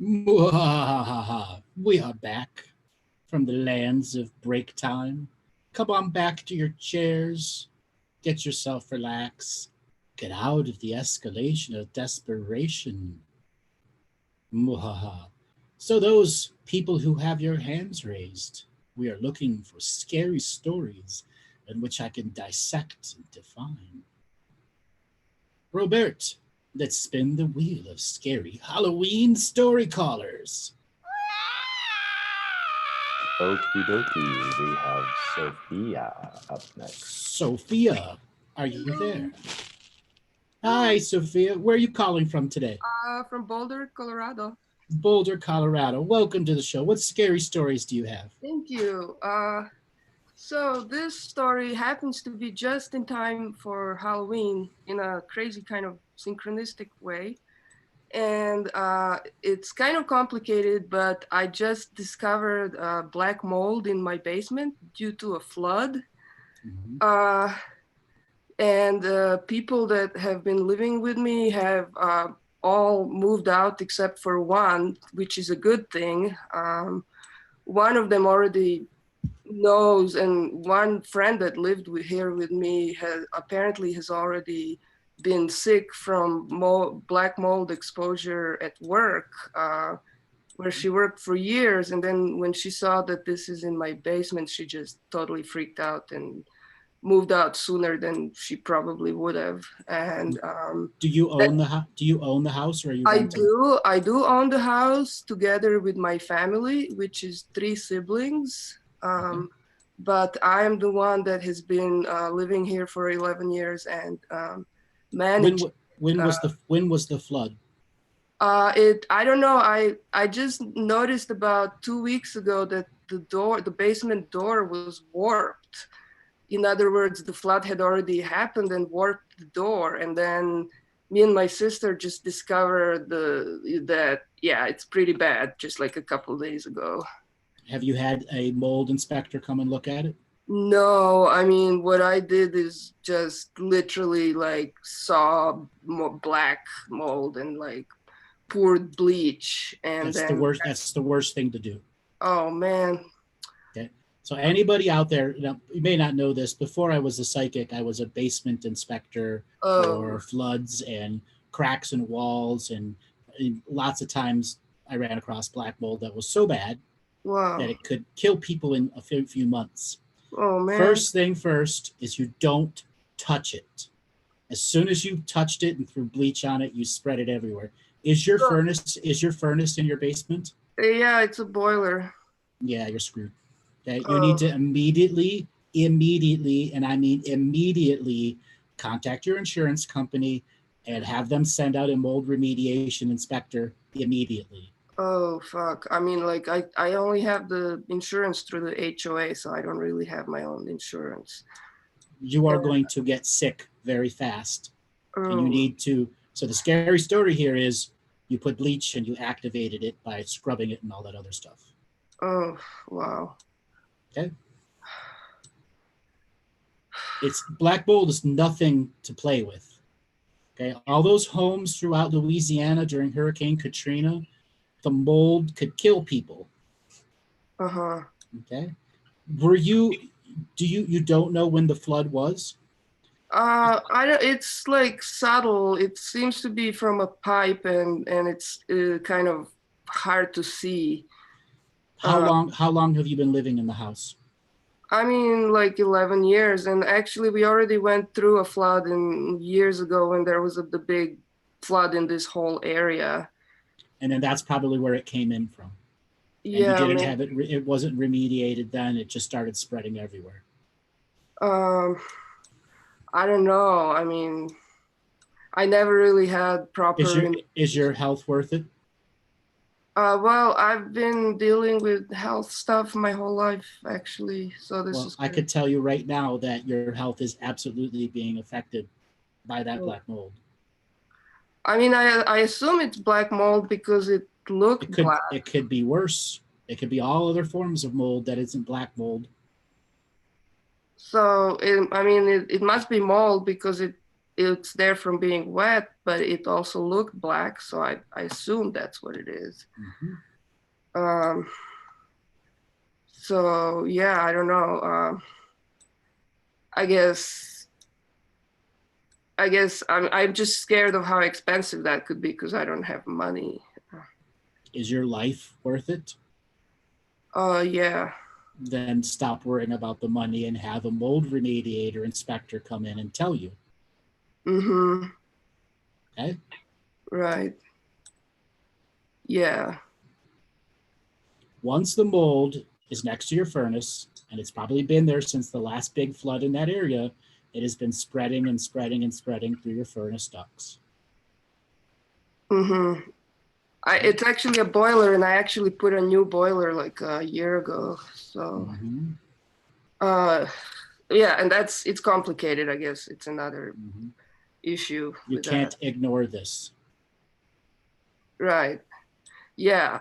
Mwahaha. We are back from the lands of break time. Come on back to your chairs. Get yourself relaxed. Get out of the escalation of desperation. Mwahaha. So those people who have your hands raised, we are looking for scary stories in which I can dissect and define. Robert, let's spin the wheel of scary Halloween story callers. Okie dokie. We have Sophia up next. Sophia, are you there? Hi, Sophia. Where are you calling from today? From Boulder, Colorado. Boulder, Colorado. Welcome to the show. What scary stories do you have? Thank you. So this story happens to be just in time for Halloween in a crazy kind of synchronistic way. And it's kind of complicated, but I just discovered black mold in my basement due to a flood. Mhm. And people that have been living with me have all moved out except for one, which is a good thing. One of them already knows, and one friend that lived here with me apparently has already been sick from black mold exposure at work, where she worked for years. And then when she saw that this is in my basement, she just totally freaked out and moved out sooner than she probably would have. And Do you own the house? Do you own the house, or are you renting? I do own the house together with my family, which is 3 siblings. But I am the one that has been living here for 11 years and managed. When was the flood? I don't know. I just noticed about 2 weeks ago that the basement door was warped. In other words, the flood had already happened and warped the door. And then me and my sister just discovered that, yeah, it's pretty bad, just like a couple of days ago. Have you had a mold inspector come and look at it? No, I mean, what I did is just literally like saw black mold and like poured bleach and That's then the worst. That's the worst thing to do. oh man. Okay. So anybody out there, you may not know this. Before I was a psychic, I was a basement inspector for floods and cracks in walls, and lots of times I ran across black mold that was so bad Wow. that it could kill people in a few months. Oh man. First thing first is you don't touch it. As soon as you touched it and threw bleach on it, you spread it everywhere. Is your furnace in your basement? Yeah, it's a boiler. Yeah, you're screwed. Okay, you need to immediately, and I mean immediately, contact your insurance company and have them send out a mold remediation inspector immediately. Oh fuck. I mean, like I only have the insurance through the HOA, so I don't really have my own insurance. You are going to get sick very fast. And you need to, so the scary story here is you put bleach and you activated it by scrubbing it and all that other stuff. Oh, wow. Okay. It's black mold is nothing to play with. Okay. All those homes throughout Louisiana during Hurricane Katrina, the mold could kill people. Uh-huh. Okay. You don't know when the flood was? It's like subtle. It seems to be from a pipe and it's kind of hard to see. How long have you been living in the house? I mean, like 11 years. And actually we already went through a flood years ago when there was the big flood in this whole area. And then that's probably where it came in from. And yeah. You didn't have it, it wasn't remediated then, it just started spreading everywhere. I don't know. I mean, I never really had proper... Is your health worth it? Well, I've been dealing with health stuff my whole life, actually. So this is... I could tell you right now that your health is absolutely being affected by that black mold. I mean, I assume it's black mold because it looked black. It could be worse. It could be all other forms of mold that isn't black mold. So, it must be mold because it's there from being wet, but it also looked black. So I assume that's what it is. Mm-hmm. So, yeah, I don't know. I guess I'm just scared of how expensive that could be because I don't have money. Is your life worth it? Yeah. Then stop worrying about the money and have a mold remediator inspector come in and tell you. Mm-hmm. Okay. Right. Yeah. Once the mold is next to your furnace, and it's probably been there since the last big flood in that area, it has been spreading and spreading and spreading through your furnace ducts. Mm-hmm. It's actually a boiler, and I actually put a new boiler like a year ago. So, yeah, and it's complicated, I guess. It's another issue. You can't ignore this. Right. Yeah.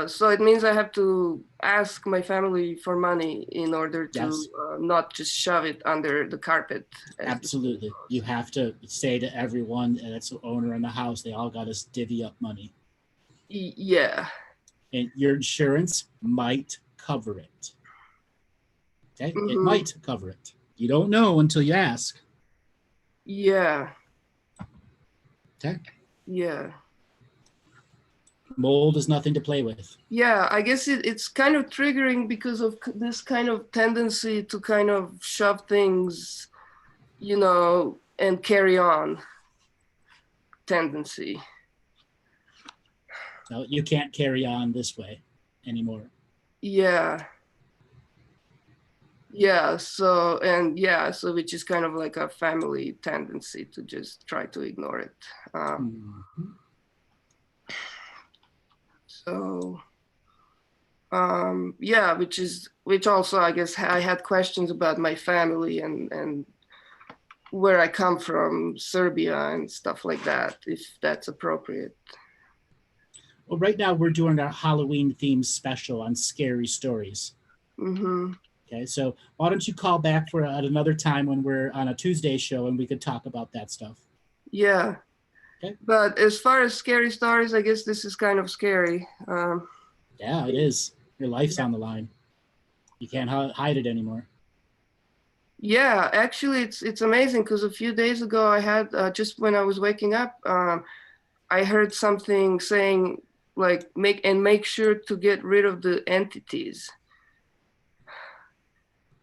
So it means I have to ask my family for money in order to not just shove it under the carpet. Absolutely. You have to say to everyone that's the owner in the house, they all got to divvy up money. Yeah. And your insurance might cover it. Okay? It might cover it. You don't know until you ask. Yeah. Okay? Yeah. Mold is nothing to play with. Yeah, I guess it's kind of triggering because of this kind of tendency to kind of shove things, and carry on tendency. No, you can't carry on this way anymore. Yeah. Yeah, so which is kind of like a family tendency to just try to ignore it. So, yeah, which also, I guess, I had questions about my family and where I come from, Serbia and stuff like that, if that's appropriate. Well, right now we're doing our Halloween themed special on scary stories. Mm-hmm. Okay, so why don't you call back for at another time when we're on a Tuesday show and we could talk about that stuff. Yeah. Okay. But as far as scary stories, I guess this is kind of scary. Yeah, it is. Your life's on the line. You can't hide it anymore. Yeah, actually, it's amazing because a few days ago I had just when I was waking up, I heard something saying like make sure to get rid of the entities.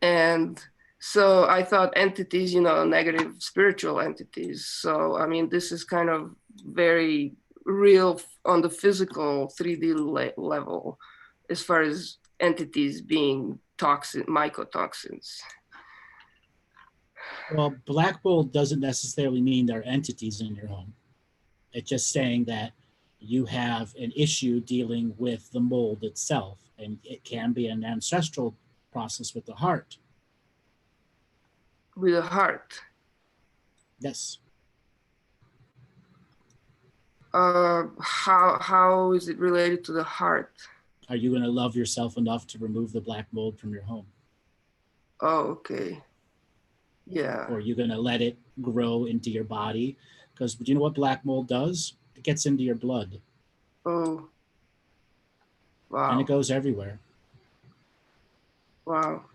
And so I thought entities, negative spiritual entities. So I mean, this is kind of very real on the physical 3D level, as far as entities being toxin mycotoxins. Well, black mold doesn't necessarily mean there are entities in your home. It's just saying that you have an issue dealing with the mold itself, and it can be an ancestral process with the heart. With a heart. Yes. How is it related to the heart? Are you going to love yourself enough to remove the black mold from your home? Oh, okay. Yeah. Or are you going to let it grow into your body? Because do you know what black mold does? It gets into your blood. Oh. Wow. And it goes everywhere. Wow.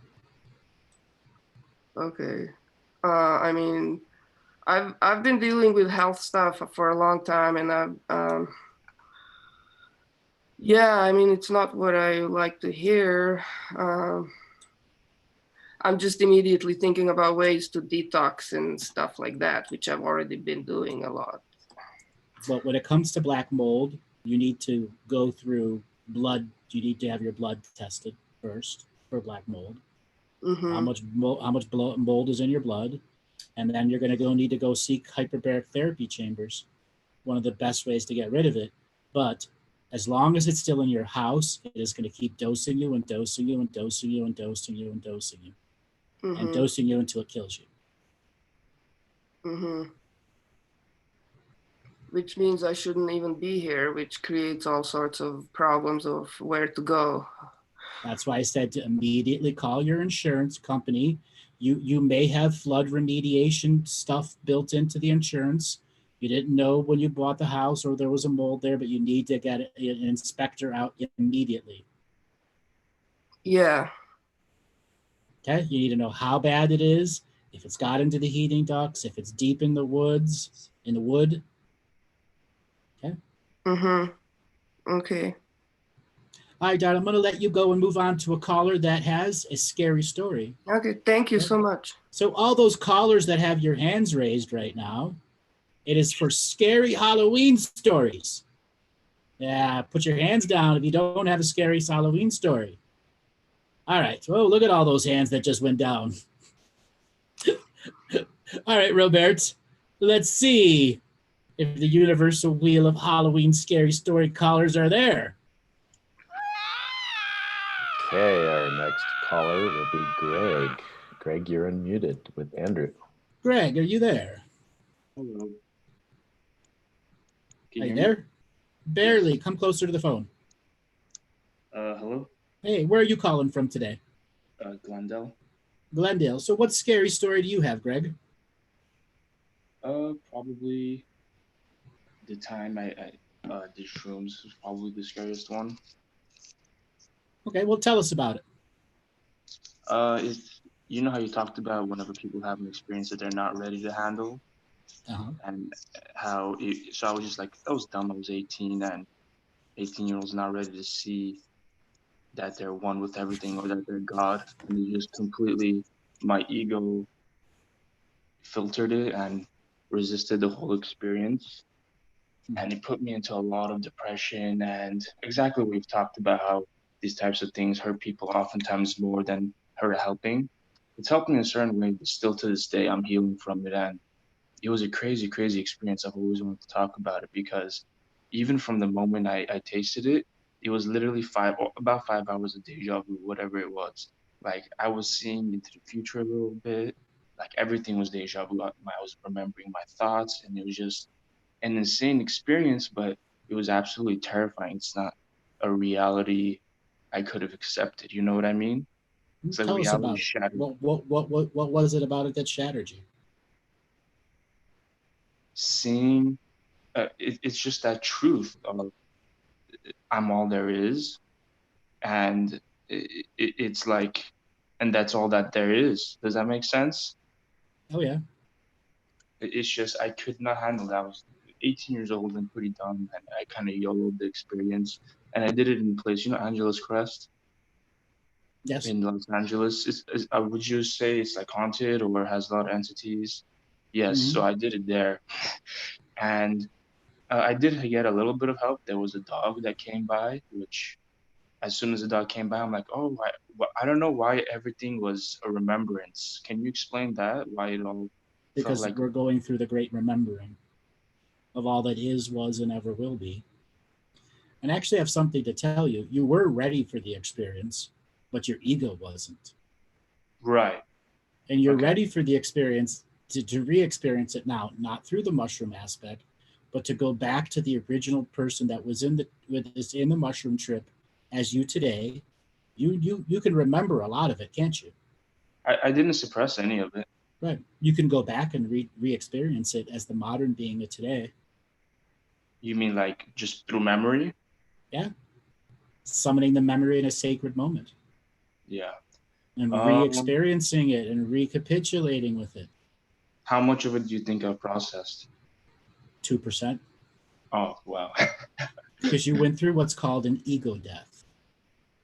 Okay. I mean, I've been dealing with health stuff for a long time, and yeah, I mean, it's not what I like to hear. I'm just immediately thinking about ways to detox and stuff like that, which I've already been doing a lot. But when it comes to black mold, you need to go through blood. You need to have your blood tested first for black mold. Mm-hmm. How much mold is in your blood, and then you're going to need to go seek hyperbaric therapy chambers. One of the best ways to get rid of it. But as long as it's still in your house, it is going to keep dosing you and dosing you and dosing you and dosing you and dosing you Mm-hmm. and dosing you until it kills you. Mm-hmm. Which means I shouldn't even be here, which creates all sorts of problems of where to go. That's why I said to immediately call your insurance company. You may have flood remediation stuff built into the insurance. You didn't know when you bought the house or there was a mold there, but you need to get an inspector out immediately. Yeah. Okay, you need to know how bad it is, if it's got into the heating ducts, if it's deep in the wood. Okay. Mm-hmm. Okay. All right, Dad, I'm going to let you go and move on to a caller that has a scary story. Okay, thank you so much. So all those callers that have your hands raised right now, it is for scary Halloween stories. Yeah, put your hands down if you don't have a scary Halloween story. All right. Well, look at all those hands that just went down. All right, Robert, let's see if the universal wheel of Halloween scary story callers are there. Okay, our next caller will be Greg. Greg, you're unmuted with Andrew. Greg, are you there? Hello. Are you there? Barely. Yes. Come closer to the phone. Hello? Hey, where are you calling from today? Glendale. Glendale. So what scary story do you have, Greg? Probably the time I did shrooms was probably the scariest one. Okay, well, tell us about it. It's, you know how you talked about whenever people have an experience that they're not ready to handle? Uh-huh. And how, so I was just like, I was dumb, I was 18, and 18-year-olds not ready to see that they're one with everything or that they're God. And it just completely, my ego filtered it and resisted the whole experience. And it put me into a lot of depression, and exactly what we've talked about, how these types of things hurt people oftentimes more than her helping. It's helped me in a certain way, but still to this day, I'm healing from it. And it was a crazy, crazy experience. I've always wanted to talk about it because even from the moment I tasted it, it was literally about 5 hours of deja vu, whatever it was. Like I was seeing into the future a little bit, like everything was deja vu. I was remembering my thoughts, and it was just an insane experience, but it was absolutely terrifying. It's not a reality I could have accepted. You know what I mean? It's like Tell us reality about it. shattered. What was it about it that shattered you? Seeing, it's just that truth of I'm all there is, and it's like, and that's all that there is. Does that make sense? Oh yeah. It's just I could not handle that. I was 18 years old and pretty dumb, and I kind of YOLO'd the experience. And I did it in a place, you know, Angeles Crest Yes. in Los Angeles. Would you say it's like haunted or has a lot of entities? Yes. Mhm. So I did it there, and I did get a little bit of help. There was a dog that came by, which as soon as the dog came by, I'm like, oh, I don't know why everything was a remembrance. Can you explain that? Why it all felt Because like, we're going through the great remembering of all that is, was, and ever will be. And I actually have something to tell you. You were ready for the experience, but your ego wasn't. right. And you're Okay. ready for the experience to re-experience it now, not through the mushroom aspect, but to go back to the original person that was in the mushroom trip as you today. You can remember a lot of it, can't you? I didn't suppress any of it. Right. You can go back and re-experience it as the modern being of today. You mean like just through memory? Yeah. Summoning the memory in a sacred moment Yeah. and re-experiencing it and recapitulating with it. How much of it do you think I've processed? 2%. Oh, wow. Because you went through what's called an ego death.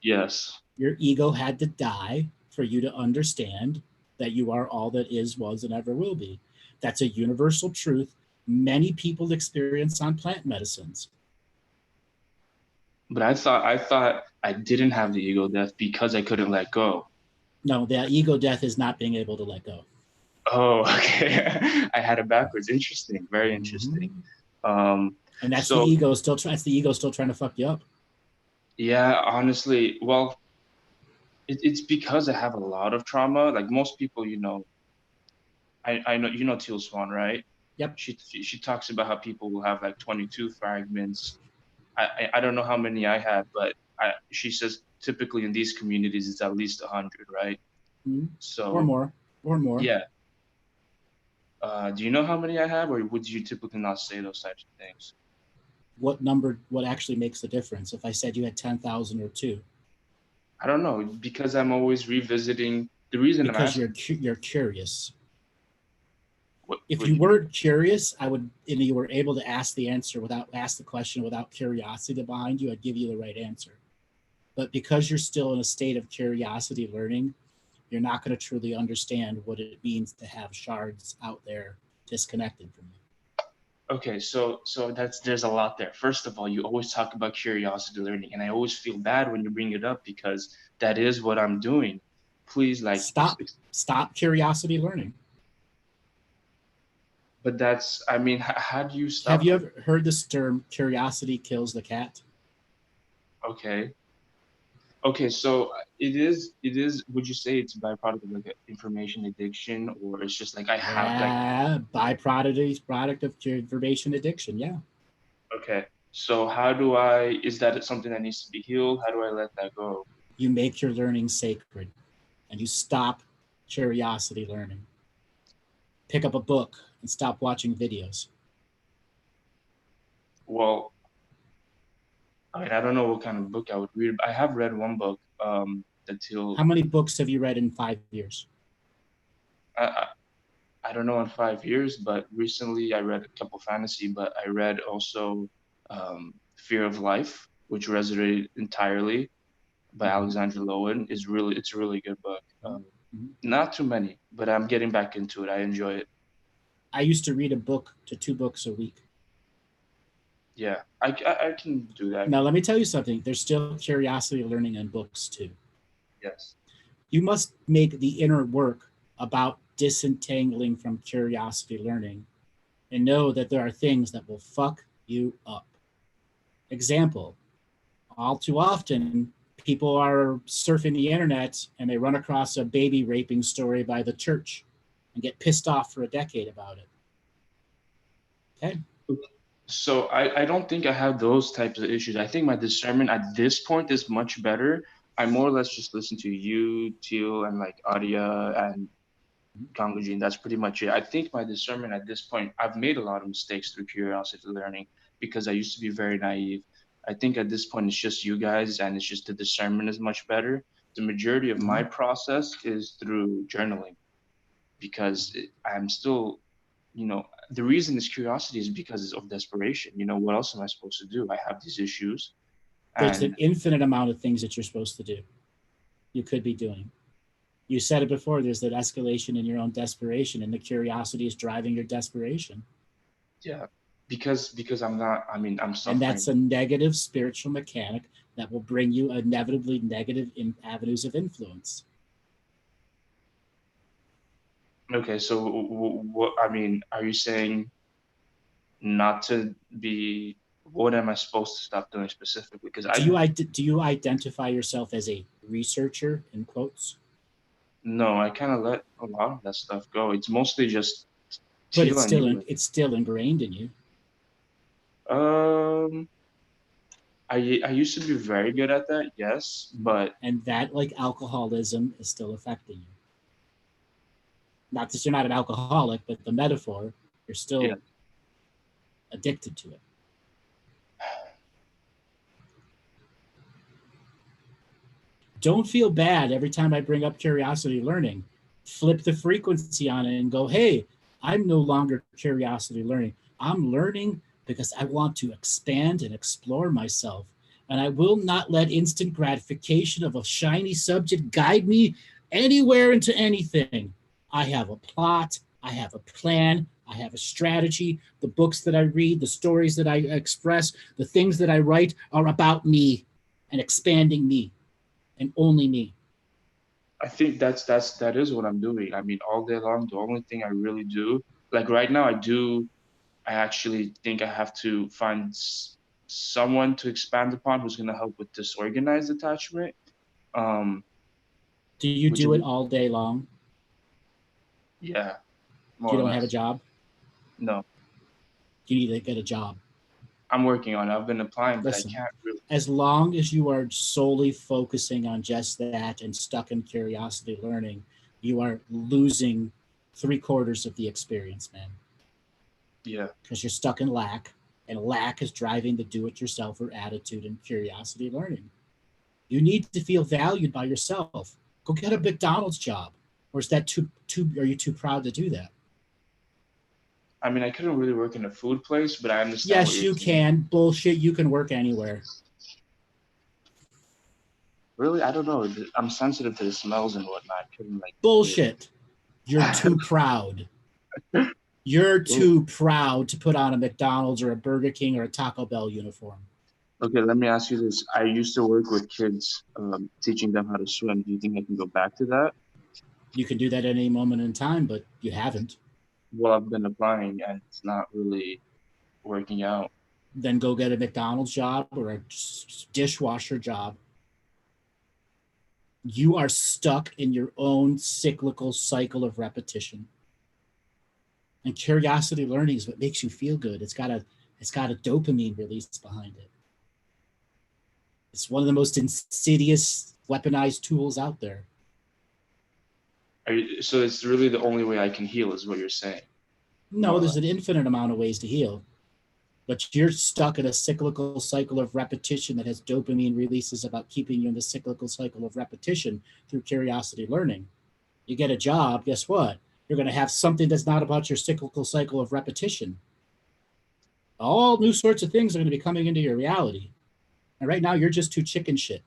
Yes. Your ego had to die for you to understand that you are all that is, was, and ever will be. That's a universal truth many people experience on plant medicines. But I thought I didn't have the ego death because I couldn't let go. No, the ego death is not being able to let go. Oh, okay. I had it backwards. Interesting. Very interesting. And that's the ego still trying to fuck you up. Yeah, honestly, well, it's because I have a lot of trauma. Like most people, you know, I know you know Teal Swan, right? Yep. She talks about how people will have like 22 fragments. I don't know how many I had, but she says typically in these communities it's at least 100, right? Mm-hmm. So or more. Yeah. Do you know how many I have, or would you typically not say those types of things? What actually makes the difference? If I said you had 10,000 or 2? I don't know, because I'm always revisiting. The reason I'm Because asking, you're curious. If what you weren't curious, and you were able to ask the question without curiosity behind you, I'd give you the right answer. But because you're still in a state of curiosity learning, you're not going to truly understand what it means to have shards out there disconnected from you. Okay, so there's a lot there. First of all, you always talk about curiosity learning, and I always feel bad when you bring it up because that is what I'm doing. Please, like, stop curiosity learning. But that's, I mean, how do you stop? Have you ever heard this term, curiosity kills the cat? Okay, so it is, would you say it's a byproduct of like information addiction, or it's just like I have like byproduct of information addiction, yeah. Okay, so is that something that needs to be healed? How do I let that go? You make your learning sacred and you stop curiosity learning. Pick up a book and stop watching videos. Well, I mean, I don't know what kind of book I would read. I have read one book. How many books have you read in 5 years? I don't know in 5 years, but recently I read a couple fantasy. But I read also Fear of Life, which resonated entirely by Alexandra Lowen. It's a really good book. Not too many, but I'm getting back into it. I enjoy it. I used to read 1 to 2 books a week. Yeah, I can do that. Now, let me tell you something. There's still curiosity learning in books too. Yes. You must make the inner work about disentangling from curiosity learning and know that there are things that will fuck you up. Example, all too often, people are surfing the internet and they run across a baby raping story by the church and get pissed off for a decade about it. Okay? So I don't think I have those types of issues. I think my discernment at this point is much better. I more or less just listen to you, Teal, and like Adia and Kangujin. That's pretty much it. I think my discernment at this point, I've made a lot of mistakes through curiosity learning because I used to be very naive. I think at this point it's just you guys and it's just the discernment is much better. The majority of my process is through journaling because I'm still, the reason is curiosity is because of desperation. What else am I supposed to do? I have these issues. There's an And infinite amount of things that you're supposed to do, you could be doing. You said it before, there's that escalation in your own desperation, and the curiosity is driving your desperation. yeah, because I'm not, I'm And suffering. that's a negative spiritual mechanic that will bring you inevitably negative avenues of influence. Okay, so what, are you saying not to be, what am I supposed to stop doing specifically? Because do you identify yourself as a researcher, in quotes? no, I kind of let a lot of that stuff go. It's mostly just But Teal and you. it's still ingrained in you. I used to be very good at that, yes, but and that, like alcoholism, is still affecting you. Not that you're not an alcoholic, but the metaphor, you're still yeah. addicted to it. Don't feel bad every time I bring up curiosity learning. Flip the frequency on it and go, hey, I'm no longer curiosity learning. I'm learning because I want to expand and explore myself. And I will not let instant gratification of a shiny subject guide me anywhere into anything. I have a plot, I have a plan, I have a strategy. The books that I read, the stories that I express, the things that I write are about me and expanding me and only me. I think that is what I'm doing. All day long, the only thing I really do, like right now, I actually think I have to find someone to expand upon who's going to help with disorganized attachment. Do you Which do is, it all day long? yeah, more You or don't less. have a job? No, You need to get a job. I'm working on it. I've been applying, but Listen, I can't really. as long as you are solely focusing on just that and stuck in curiosity learning, you are losing 3/4 of the experience, man. Yeah. Because you're stuck in lack, and lack is driving the do-it-yourselfer attitude and curiosity learning. You need to feel valued by yourself. Go get a McDonald's job. Or is that too are you too proud to do that? I couldn't really work in a food place, but I understand. Yes, you can. Bullshit, you can work anywhere. Really? I don't know. I'm sensitive to the smells and whatnot. I couldn't Bullshit. You're too proud. You're too proud to put on a McDonald's or a Burger King or a Taco Bell uniform. Okay, let me ask you this. I used to work with kids, teaching them how to swim. Do you think I can go back to that? You can do that at any moment in time, but you haven't. Well, I've been applying and it's not really working out. Then go get a McDonald's job or a dishwasher job. You are stuck in your own cyclical cycle of repetition. And curiosity learning is what makes you feel good. It's got a dopamine release behind it. It's one of the most insidious weaponized tools out there. So it's really the only way I can heal is what you're saying? No, there's an infinite amount of ways to heal. But you're stuck in a cyclical cycle of repetition that has dopamine releases about keeping you in the cyclical cycle of repetition through curiosity learning. You get a job, guess what? You're going to have something that's not about your cyclical cycle of repetition. All new sorts of things are going to be coming into your reality. And right now, you're just too chicken shit.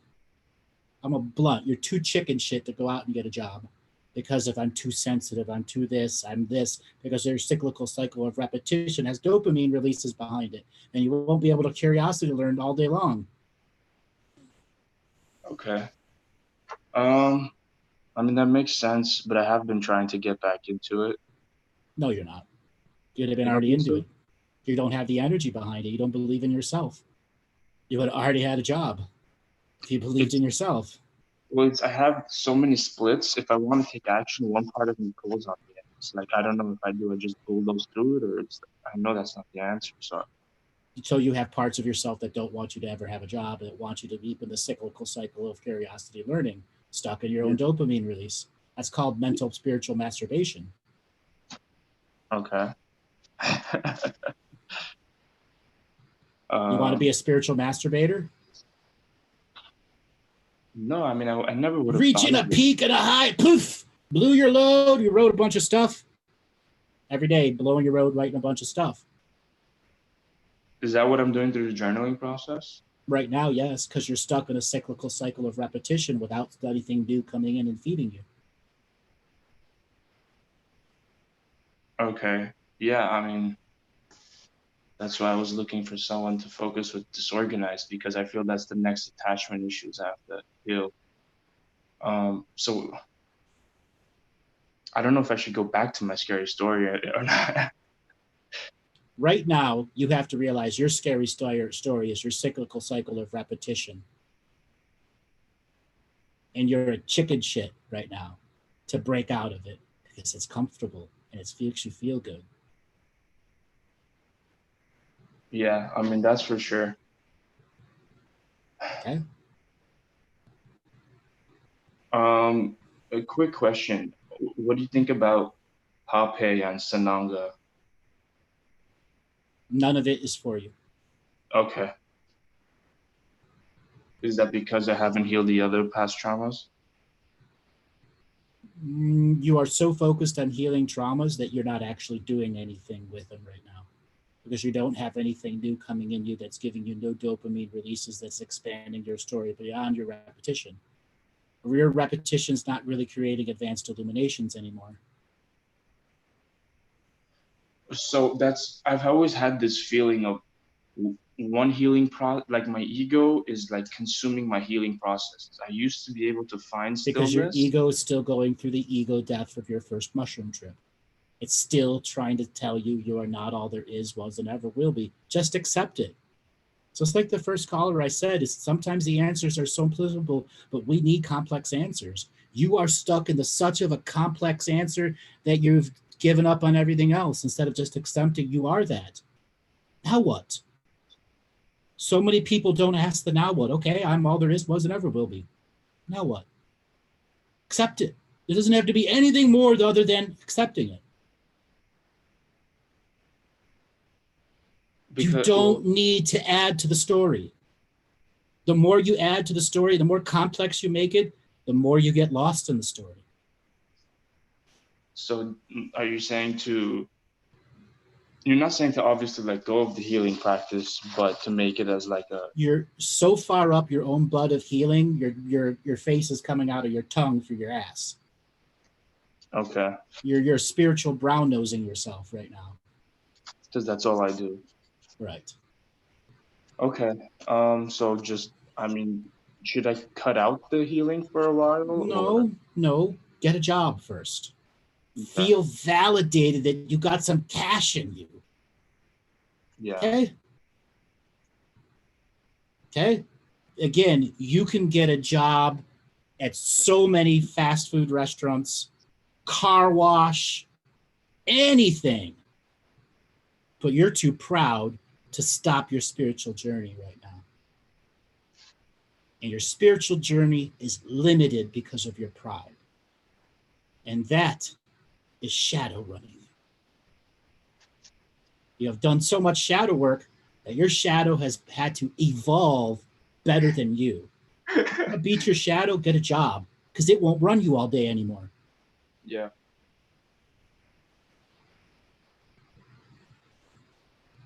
I'm a blunt. You're too chicken shit to go out and get a job. Because if I'm too sensitive, I'm too this, I'm this, because their cyclical cycle of repetition has dopamine releases behind it. And you won't be able to curiosity learn all day long. Okay. That makes sense, but I have been trying to get back into it. No, you're not. You'd have been already into it. You don't have the energy behind it. You don't believe in yourself. You would have already had a job if you believed in yourself. Well, I have so many splits. If I want to take action, one part of me pulls on me. It's like, I don't know if I just bulldoze through it, or I know that's not the answer. So So you have parts of yourself that don't want you to ever have a job, that want you to keep in the cyclical cycle of curiosity learning, stuck in your own dopamine release. That's called mental spiritual masturbation. Okay. You want to be a spiritual masturbator? No, I mean, I never would have Reaching a peak and a high, poof, blew your load, you wrote a bunch of stuff. Every day, blowing your load, writing a bunch of stuff. Is that what I'm doing through the journaling process? Right now, yes, because you're stuck in a cyclical cycle of repetition without anything new coming in and feeding you. Okay. Yeah, I mean, that's why I was looking for someone to focus with disorganized, because I feel that's the next attachment issues I have to heal. So I don't know if I should go back to my scary story or not. Right now, you have to realize your scary story is your cyclical cycle of repetition. And you're a chicken shit right now to break out of it because it's comfortable and it makes you feel good. Yeah, I mean, that's for sure. Okay. A quick question. What do you think about Pape and Sananga? None of it is for you. Okay. Is that because I haven't healed the other past traumas? You are so focused on healing traumas that you're not actually doing anything with them right now because you don't have anything new coming in you that's giving you no dopamine releases that's expanding your story beyond your repetition. Your repetition's not really creating advanced illuminations anymore. So I've always had this feeling of one healing like my ego is like consuming my healing processes. I used to be able to find stillness. Because your ego is still going through the ego death of your first mushroom trip. It's still trying to tell you you are not all there is, was, and ever will be. Just accept it. Just like the first caller I said, is sometimes the answers are so simple, but we need complex answers. You are stuck in such of a complex answer that you've given up on everything else instead of just accepting you are that. Now what? So many people don't ask the now what. Okay, I'm all there is, was, and ever will be. Now what? Accept it. There doesn't have to be anything more other than accepting it. You don't need to add to the story. The more you add to the story, the more complex you make it, the more you get lost in the story. So are you saying you're not saying to obviously let go of the healing practice, but to make it as like a... You're so far up your own butt of healing, your face is coming out of your tongue through your ass. Okay. You're spiritual brown nosing yourself right now. Because that's all I do. Right. Okay. So just, I mean, should I cut out the healing for a while? No. Get a job first. Okay. Feel validated that you got some cash in you. Yeah. Okay. Again, you can get a job at so many fast food restaurants, car wash, anything. But you're too proud to stop your spiritual journey right now. And your spiritual journey is limited because of your pride. And that is shadow running. You have done so much shadow work that your shadow has had to evolve better than you. Beat your shadow, get a job, because it won't run you all day anymore. Yeah.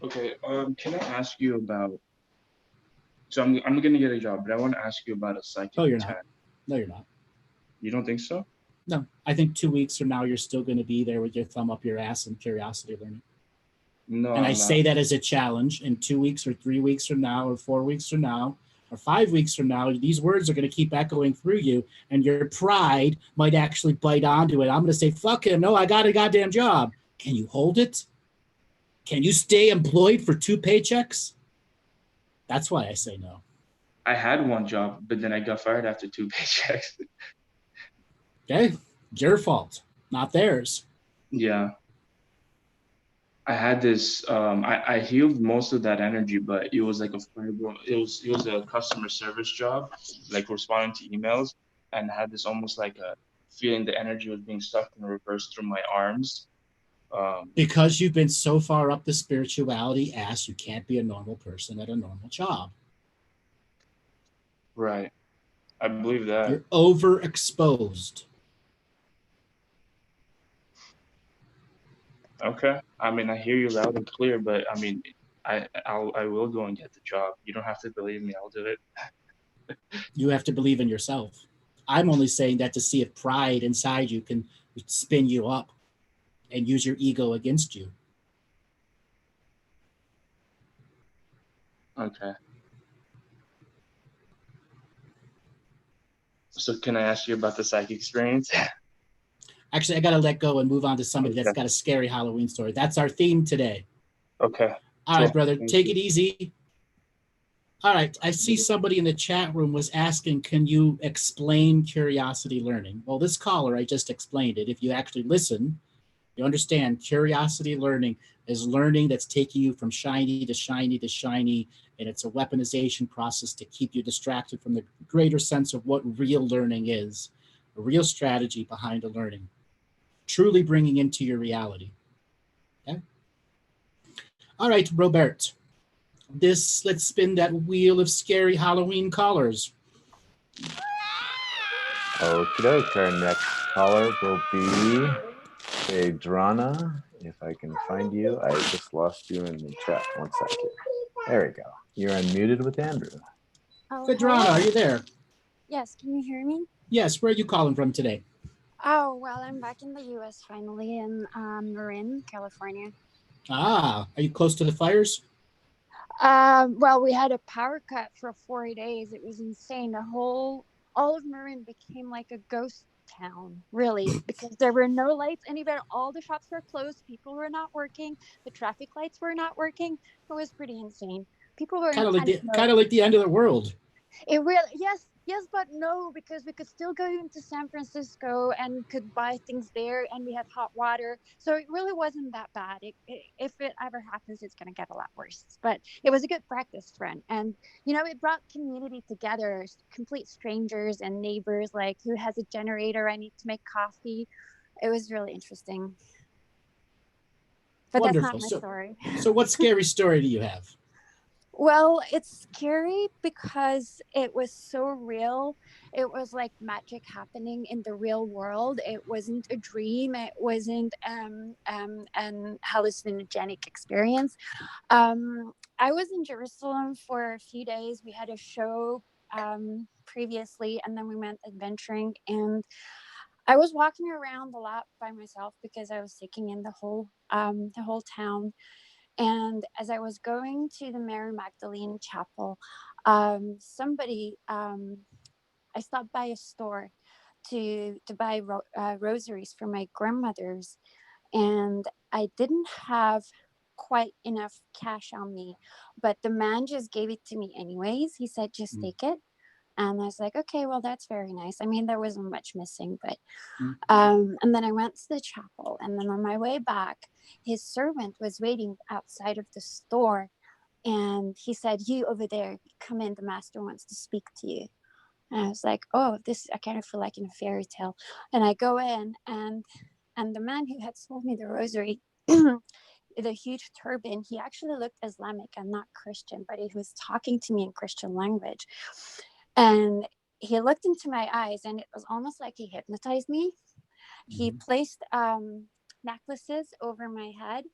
Okay, can I ask you about... So I'm going to get a job, but I want to ask you about a psychic attack. No, you're not. You don't think so? No, I think 2 weeks from now, you're still going to be there with your thumb up your ass and curiosity learning. No, and I say that as a challenge. In 2 weeks or 3 weeks from now or 4 weeks from now or 5 weeks from now, these words are going to keep echoing through you, and your pride might actually bite onto it. I'm going to say, fuck him. No, I got a goddamn job. Can you hold it? Can you stay employed for 2 paychecks? That's why I say no. I had one job, but then I got fired after 2 paychecks. Okay, your fault, not theirs. Yeah. I had this. I healed most of that energy, but it was like a fiber. It was a customer service job, like responding to emails, and I had this almost like a feeling the energy was being sucked in reverse through my arms. Because you've been so far up the spirituality ass, you can't be a normal person at a normal job. Right. I believe that. You're overexposed. Okay. I mean, I hear you loud and clear, but I mean, I will go and get the job. You don't have to believe me. I'll do it. You have to believe in yourself. I'm only saying that to see if pride inside you can spin you up and use your ego against you. Okay. So can I ask you about the psychic experience? Actually, I got to let go and move on to somebody that's Okay. got a scary Halloween story. That's our theme today. Okay. All right, Cool. brother, Thank take you. it easy. All right, I see somebody in the chat room was asking, can you explain curiosity learning? Well, this caller, I just explained it. If you actually listen, you understand curiosity learning is learning that's taking you from shiny to shiny to shiny, and it's a weaponization process to keep you distracted from the greater sense of what real learning is, a real strategy behind a learning, truly bringing into your reality. Okay? All right, Robert. Let's spin that wheel of scary Halloween callers. Okie doke. Our next caller will be Adrana. If I can find you, I just lost you in the chat. 1 second. There we go. You're unmuted with Andrew. Oh, Adrana, hello. are you there? Yes, can you hear me? Yes, where are you calling from today? Oh, well, I'm back in the U.S. finally in Marin, California. Ah, are you close to the fires? Well, we had a power cut for 4 days. It was insane. All of Marin became like a ghost town, really, because there were no lights anywhere. All the shops were closed. People were not working. The traffic lights were not working. It was pretty insane. People were in panic mode. Kind of like the end of the world. It really, yes, but no, because we could still go into San Francisco and could buy things there, and we had hot water, so it really wasn't that bad. If it ever happens, it's gonna get a lot worse. But it was a good practice run, and it brought community together, complete strangers and neighbors. Like, who has a generator? I need to make coffee. It was really interesting. But Wonderful. that's not my story. So what scary story do you have? Well, it's scary because it was so real. It was like magic happening in the real world. It wasn't a dream. It wasn't an hallucinogenic experience. I was in Jerusalem for a few days. We had a show previously, and then we went adventuring. And I was walking around a lot by myself because I was taking in the whole town. And as I was going to the Mary Magdalene Chapel, I stopped by a store to buy rosaries for my grandmothers, and I didn't have quite enough cash on me, but the man just gave it to me anyways. He said, just take it. And I was like, okay, well, that's very nice. I mean, there wasn't much missing, but and then I went to the chapel, and then on my way back, his servant was waiting outside of the store, and he said, you over there, come in, the master wants to speak to you. And I was like, oh, I kind of feel like in a fairy tale. And I go in, and the man who had sold me the rosary, the huge turban, he actually looked Islamic and not Christian, but he was talking to me in Christian language. And he looked into my eyes, and it was almost like he hypnotized me. He placed necklaces over my head,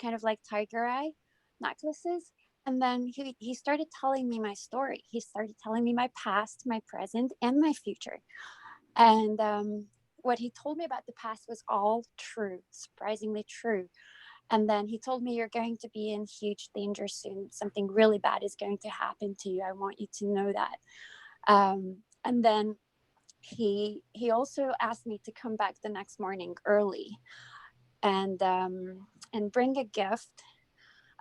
kind of like tiger eye necklaces. And then he started telling me my story. He started telling me my past, my present, and my future. And what he told me about the past was all true, surprisingly true. And then he told me, you're going to be in huge danger soon. Something really bad is going to happen to you. I want you to know that. And then he also asked me to come back the next morning early and bring a gift.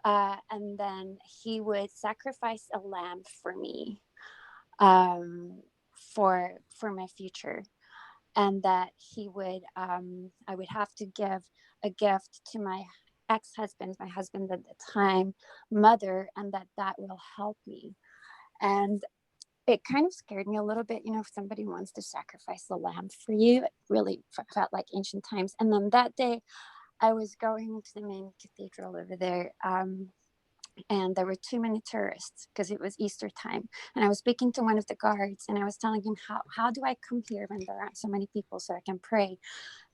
And then he would sacrifice a lamb for me, for my future. And that he would, I would have to give a gift to my ex-husband, my husband at the time, mother, and that will help me. And it kind of scared me a little bit, if somebody wants to sacrifice the lamb for you. It really felt like ancient times. And then that day I was going to the main cathedral over there, and there were too many tourists because it was Easter time. And I was speaking to one of the guards, and I was telling him, how do I come here when there aren't so many people so I can pray?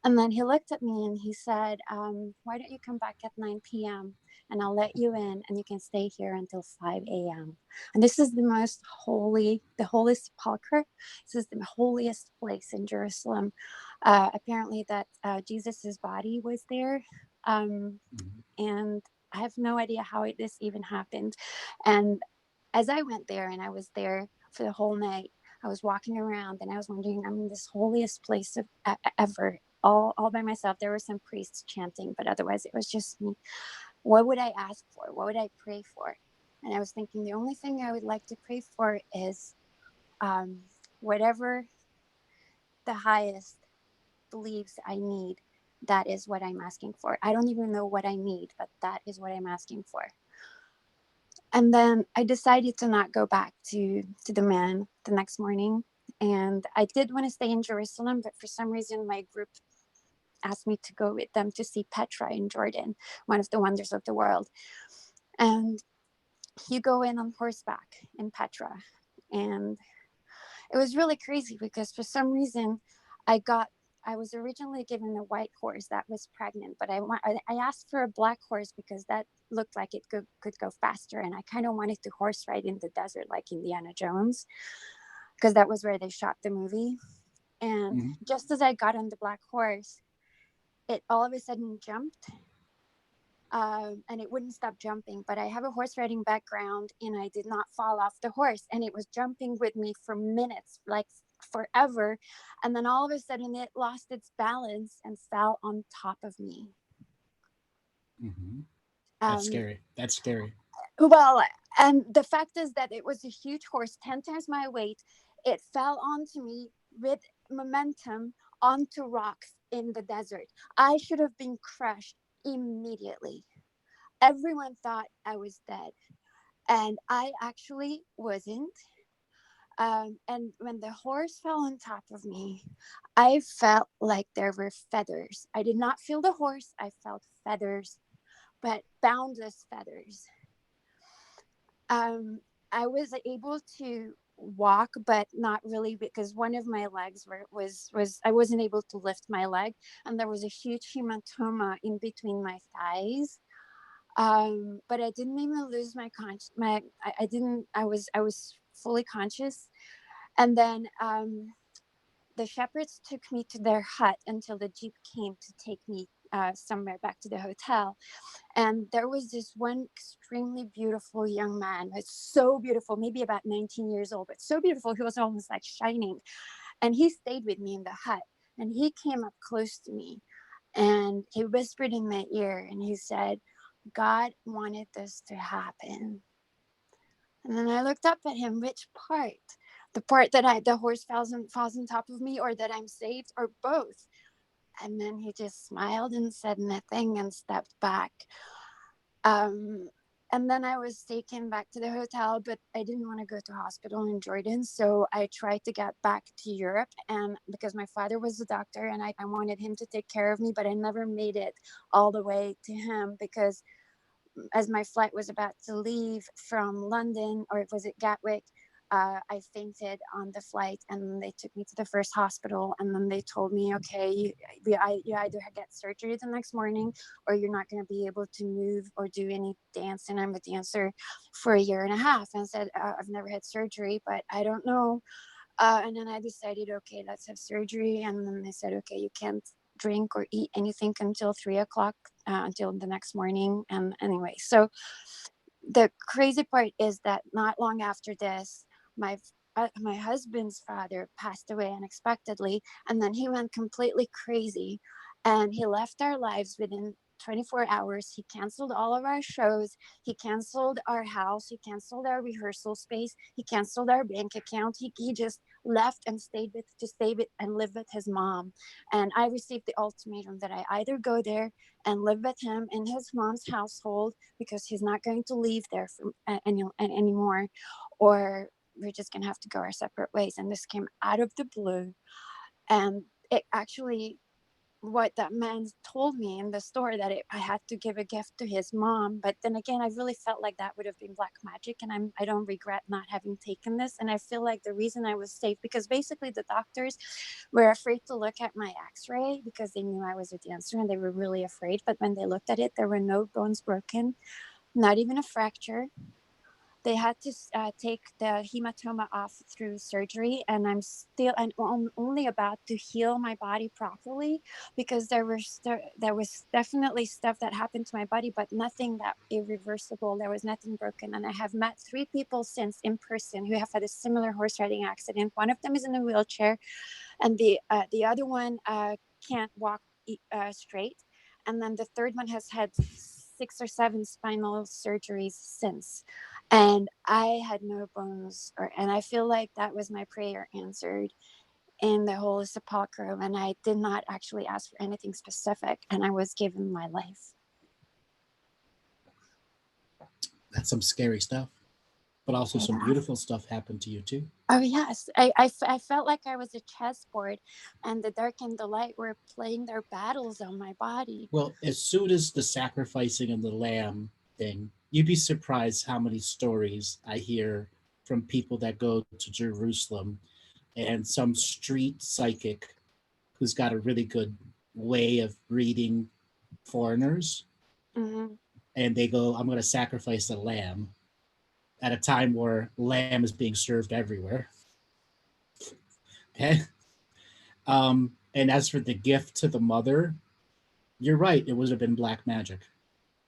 And then he looked at me and he said, why don't you come back at 9 p.m. and I'll let you in, and you can stay here until 5 a.m. And this is the most holy, the holiest sepulcher. This is the holiest place in Jerusalem. Apparently that Jesus's body was there. And I have no idea how this even happened. And as I went there, and I was there for the whole night, I was walking around and I was wondering, I'm in this holiest place ever, all by myself. There were some priests chanting, but otherwise it was just me. What would I ask for? What would I pray for? And I was thinking, the only thing I would like to pray for is whatever the highest believes I need. That is what I'm asking for. I don't even know what I need, but that is what I'm asking for. And then I decided to not go back to the man the next morning. And I did want to stay in Jerusalem, but for some reason my group asked me to go with them to see Petra in Jordan, one of the wonders of the world. And you go in on horseback in Petra. And it was really crazy because for some reason I was originally given a white horse that was pregnant, but I asked for a black horse because that looked like it could go faster. And I kind of wanted to horse ride in the desert like Indiana Jones, because that was where they shot the movie. And just as I got on the black horse, it all of a sudden jumped. And it wouldn't stop jumping, but I have a horse riding background and I did not fall off the horse, and it was jumping with me for minutes, like forever. And then all of a sudden it lost its balance and fell on top of me. That's scary. Well, and the fact is that it was a huge horse, 10 times my weight. It fell onto me with momentum onto rocks in the desert. I should have been crushed immediately. Everyone thought I was dead, and I actually wasn't. And when the horse fell on top of me, I felt like there were feathers. I did not feel the horse. I felt feathers, but boundless feathers. I was able to walk, but not really, because one of my legs was I wasn't able to lift my leg, and there was a huge hematoma in between my thighs. But I didn't even lose my I was fully conscious. And then the shepherds took me to their hut until the jeep came to take me somewhere back to the hotel. And there was this one extremely beautiful young man. It's so beautiful, maybe about 19 years old, but so beautiful. He was almost like shining. And he stayed with me in the hut, and he came up close to me and he whispered in my ear and he said, God wanted this to happen. And then I looked up at him. Which part? The part that the horse falls on top of me, or that I'm saved, or both? And then he just smiled and said nothing and stepped back. And then I was taken back to the hotel, but I didn't want to go to hospital in Jordan. So I tried to get back to Europe, and because my father was a doctor and I wanted him to take care of me, but I never made it all the way to him, because as my flight was about to leave from London, or was it Gatwick, I fainted on the flight, and they took me to the first hospital, and then they told me, okay, you either get surgery the next morning, or you're not going to be able to move or do any dance. And I'm a dancer for 1.5 years. And I said, I've never had surgery, but I don't know. And then I decided, okay, let's have surgery. And then they said, okay, you can't drink or eat anything until 3 o'clock, until the next morning. And anyway, so the crazy part is that not long after this, my husband's father passed away unexpectedly, and then he went completely crazy, and he left our lives within 24 hours. He canceled all of our shows. He canceled our house. He canceled our rehearsal space. He canceled our bank account. He just left and stayed and live with his mom. And I received the ultimatum that I either go there and live with him in his mom's household, because he's not going to leave there anymore, or we're just going to have to go our separate ways. And this came out of the blue. And it actually, what that man told me in the store, that I had to give a gift to his mom. But then again, I really felt like that would have been black magic, and I don't regret not having taken this. And I feel like the reason I was safe, because basically the doctors were afraid to look at my x-ray because they knew I was a dancer, and they were really afraid. But when they looked at it, there were no bones broken, not even a fracture. They had to take the hematoma off through surgery, and I'm only about to heal my body properly, because there was definitely stuff that happened to my body, but nothing that irreversible. There was nothing broken. And I have met 3 people since in person who have had a similar horse riding accident. One of them is in a wheelchair, and the other one can't walk straight. And then the third one has had 6 or 7 spinal surgeries since, and I had no bones, and I feel like that was my prayer answered in the Holy Sepulchre, and I did not actually ask for anything specific, and I was given my life. That's some scary stuff, but also some beautiful stuff happened to you too. Oh yes, I felt like I was a chessboard, and the dark and the light were playing their battles on my body. Well, as soon as the sacrificing of the lamb thing, you'd be surprised how many stories I hear from people that go to Jerusalem, and some street psychic who's got a really good way of reading foreigners. Mm-hmm. And they go, I'm going to sacrifice a lamb at a time where lamb is being served everywhere. Okay. And as for the gift to the mother, you're right. It would have been black magic.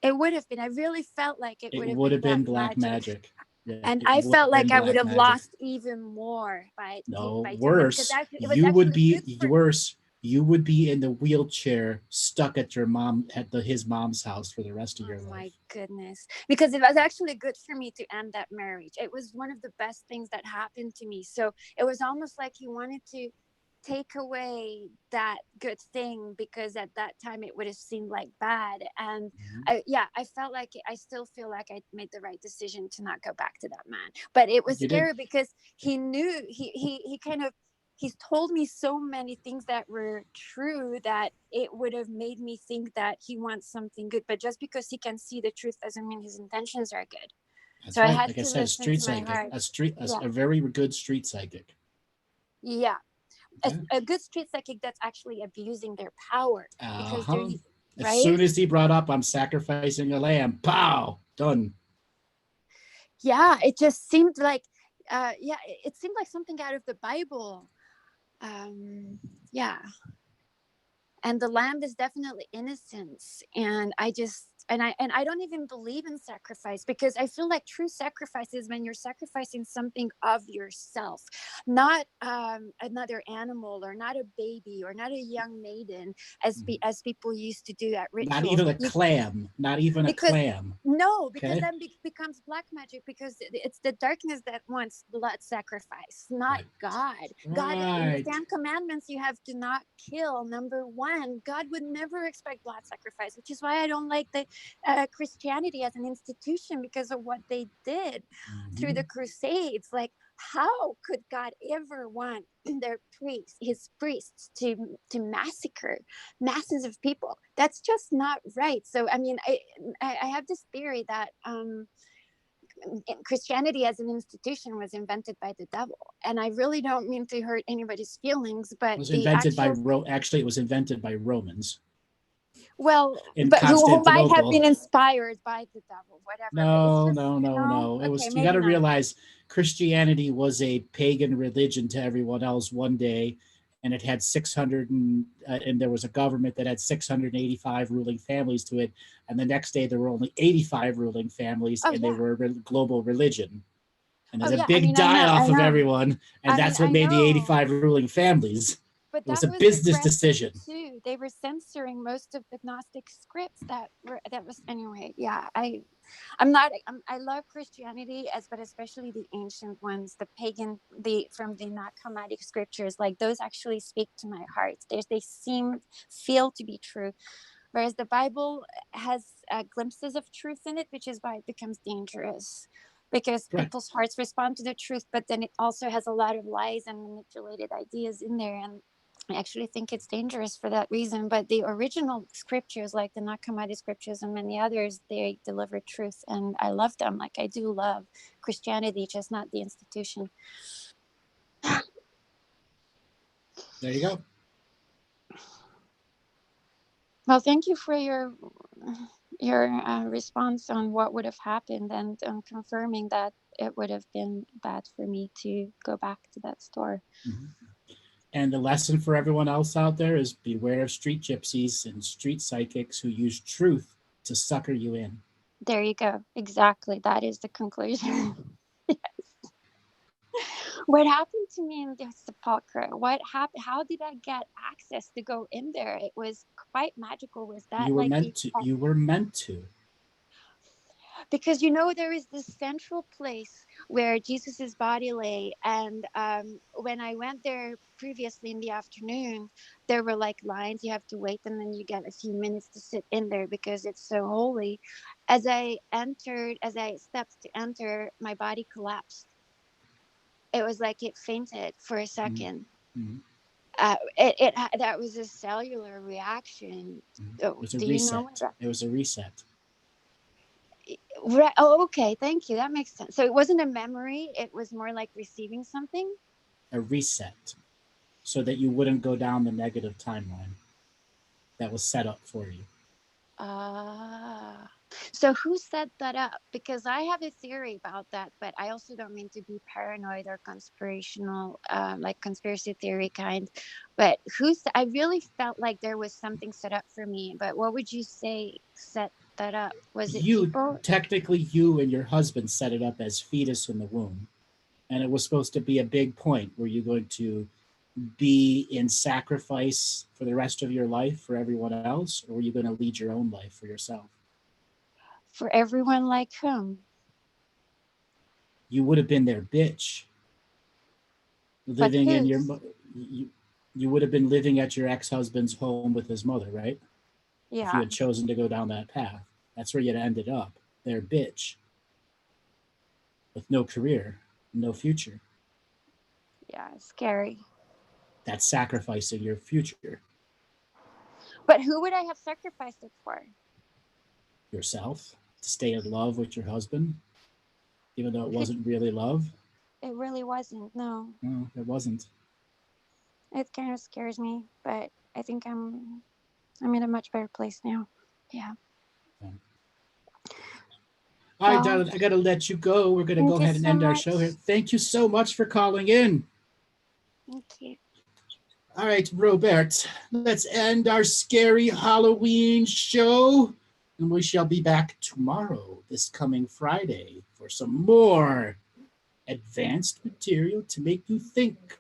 It would have been. I really felt like it would have been black magic. Yeah, and I felt like I would have lost even more by worse. You would be worse. You would be in the wheelchair, stuck at his mom's house for the rest of your life. Oh my goodness! Because it was actually good for me to end that marriage. It was one of the best things that happened to me. So it was almost like he wanted to take away that good thing, because at that time it would have seemed like bad. And I felt like I still feel like I made the right decision to not go back to that man. But it was scary because he knew he's told me so many things that were true that it would have made me think that he wants something good. But just because he can see the truth doesn't mean his intentions are good. That's right. I had to listen street to my heart. A very good street psychic. Yeah. A good street psychic that's actually abusing their power. Because right? As soon as he brought up, I'm sacrificing a lamb, pow, done. Yeah, it just seemed like, it seemed like something out of the Bible. And the lamb is definitely innocence. And I don't even believe in sacrifice, because I feel like true sacrifice is when you're sacrificing something of yourself, not another animal, or not a baby, or not a young maiden, as people used to do at rituals. Not even a clam. No, because then becomes black magic, because it's the darkness that wants blood sacrifice, not God. God, in the 10 commandments, you have to not kill. Number 1, God would never expect blood sacrifice, which is why I don't like the Christianity as an institution, because of what they did through the Crusades. Like, how could God ever want his priests to massacre masses of people? That's just not right. So I mean, I have this theory that Christianity as an institution was invented by the devil, and I really don't mean to hurt anybody's feelings, but it was invented it was invented by Romans. Well, but who might have been inspired by the devil, whatever. No. It was. You got to realize Christianity was a pagan religion to everyone else one day, and it had 600 and there was a government that had 685 ruling families to it, and the next day there were only 85 ruling families, they were a global religion. And there's a big die-off of everyone, and that's what made the 85 ruling families. But it was a business decision. they were censoring most of the Gnostic scripts that was anyway. Yeah, I love Christianity but especially the ancient ones, the pagan, from the not chromatic scriptures. Like those actually speak to my heart. They feel to be true. Whereas the Bible has glimpses of truth in it, which is why it becomes dangerous. Because Right. people's hearts respond to the truth, but then it also has a lot of lies and manipulated ideas in there. And I actually think it's dangerous for that reason. But the original scriptures, like the Nag Hammadi scriptures and many others, they deliver truth. And I love them. Like I do love Christianity, just not the institution. There you go. Well, thank you for your response on what would have happened and confirming that it would have been bad for me to go back to that store. Mm-hmm. And the lesson for everyone else out there is beware of street gypsies and street psychics who use truth to sucker you in. There you go. Exactly. That is the conclusion. Yes. What happened to me in the sepulchre? What happened? How did I get access to go in there? It was quite magical. Was that You were like meant to. You were meant to. Because there is this central place where Jesus's body lay, and when I went there previously in the afternoon, there were like lines. You have to wait, and then you get a few minutes to sit in there because it's so holy. As I stepped to enter, my body collapsed. It was like it fainted for a second. Mm-hmm. That was a cellular reaction. It was a reset. It was a reset. Right. Oh, okay. Thank you. That makes sense. So it wasn't a memory. It was more like receiving something. A reset, so that you wouldn't go down the negative timeline that was set up for you. So who set that up? Because I have a theory about that, but I also don't mean to be paranoid or conspirational, like conspiracy theory kind. But I really felt like there was something set up for me. But what would you say set that up? Was it people? Technically, you and your husband set it up as fetus in the womb, and it was supposed to be a big point. Were you going to be in sacrifice for the rest of your life for everyone else, or were you going to lead your own life for yourself? For everyone, like whom? You would have been their bitch. Living in your, you would have been living at your ex-husband's home with his mother, right? Yeah. If you had chosen to go down that path, that's where you'd ended up. Their bitch, with no career, no future. Yeah, scary. That's sacrificing your future. But who would I have sacrificed it for? Yourself, to stay in love with your husband, even though it wasn't really love. It really wasn't. No, it wasn't. It kind of scares me, but I think I'm in a much better place now. Yeah. All right, darling, I got to let you go. We're going to go ahead and end our show here. Thank you so much for calling in. Thank you. All right, Robert, let's end our scary Halloween show. And we shall be back tomorrow, this coming Friday, for some more advanced material to make you think,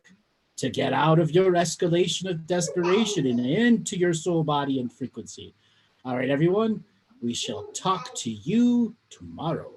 to get out of your escalation of desperation and into your soul, body, and frequency. All right, everyone, we shall talk to you tomorrow.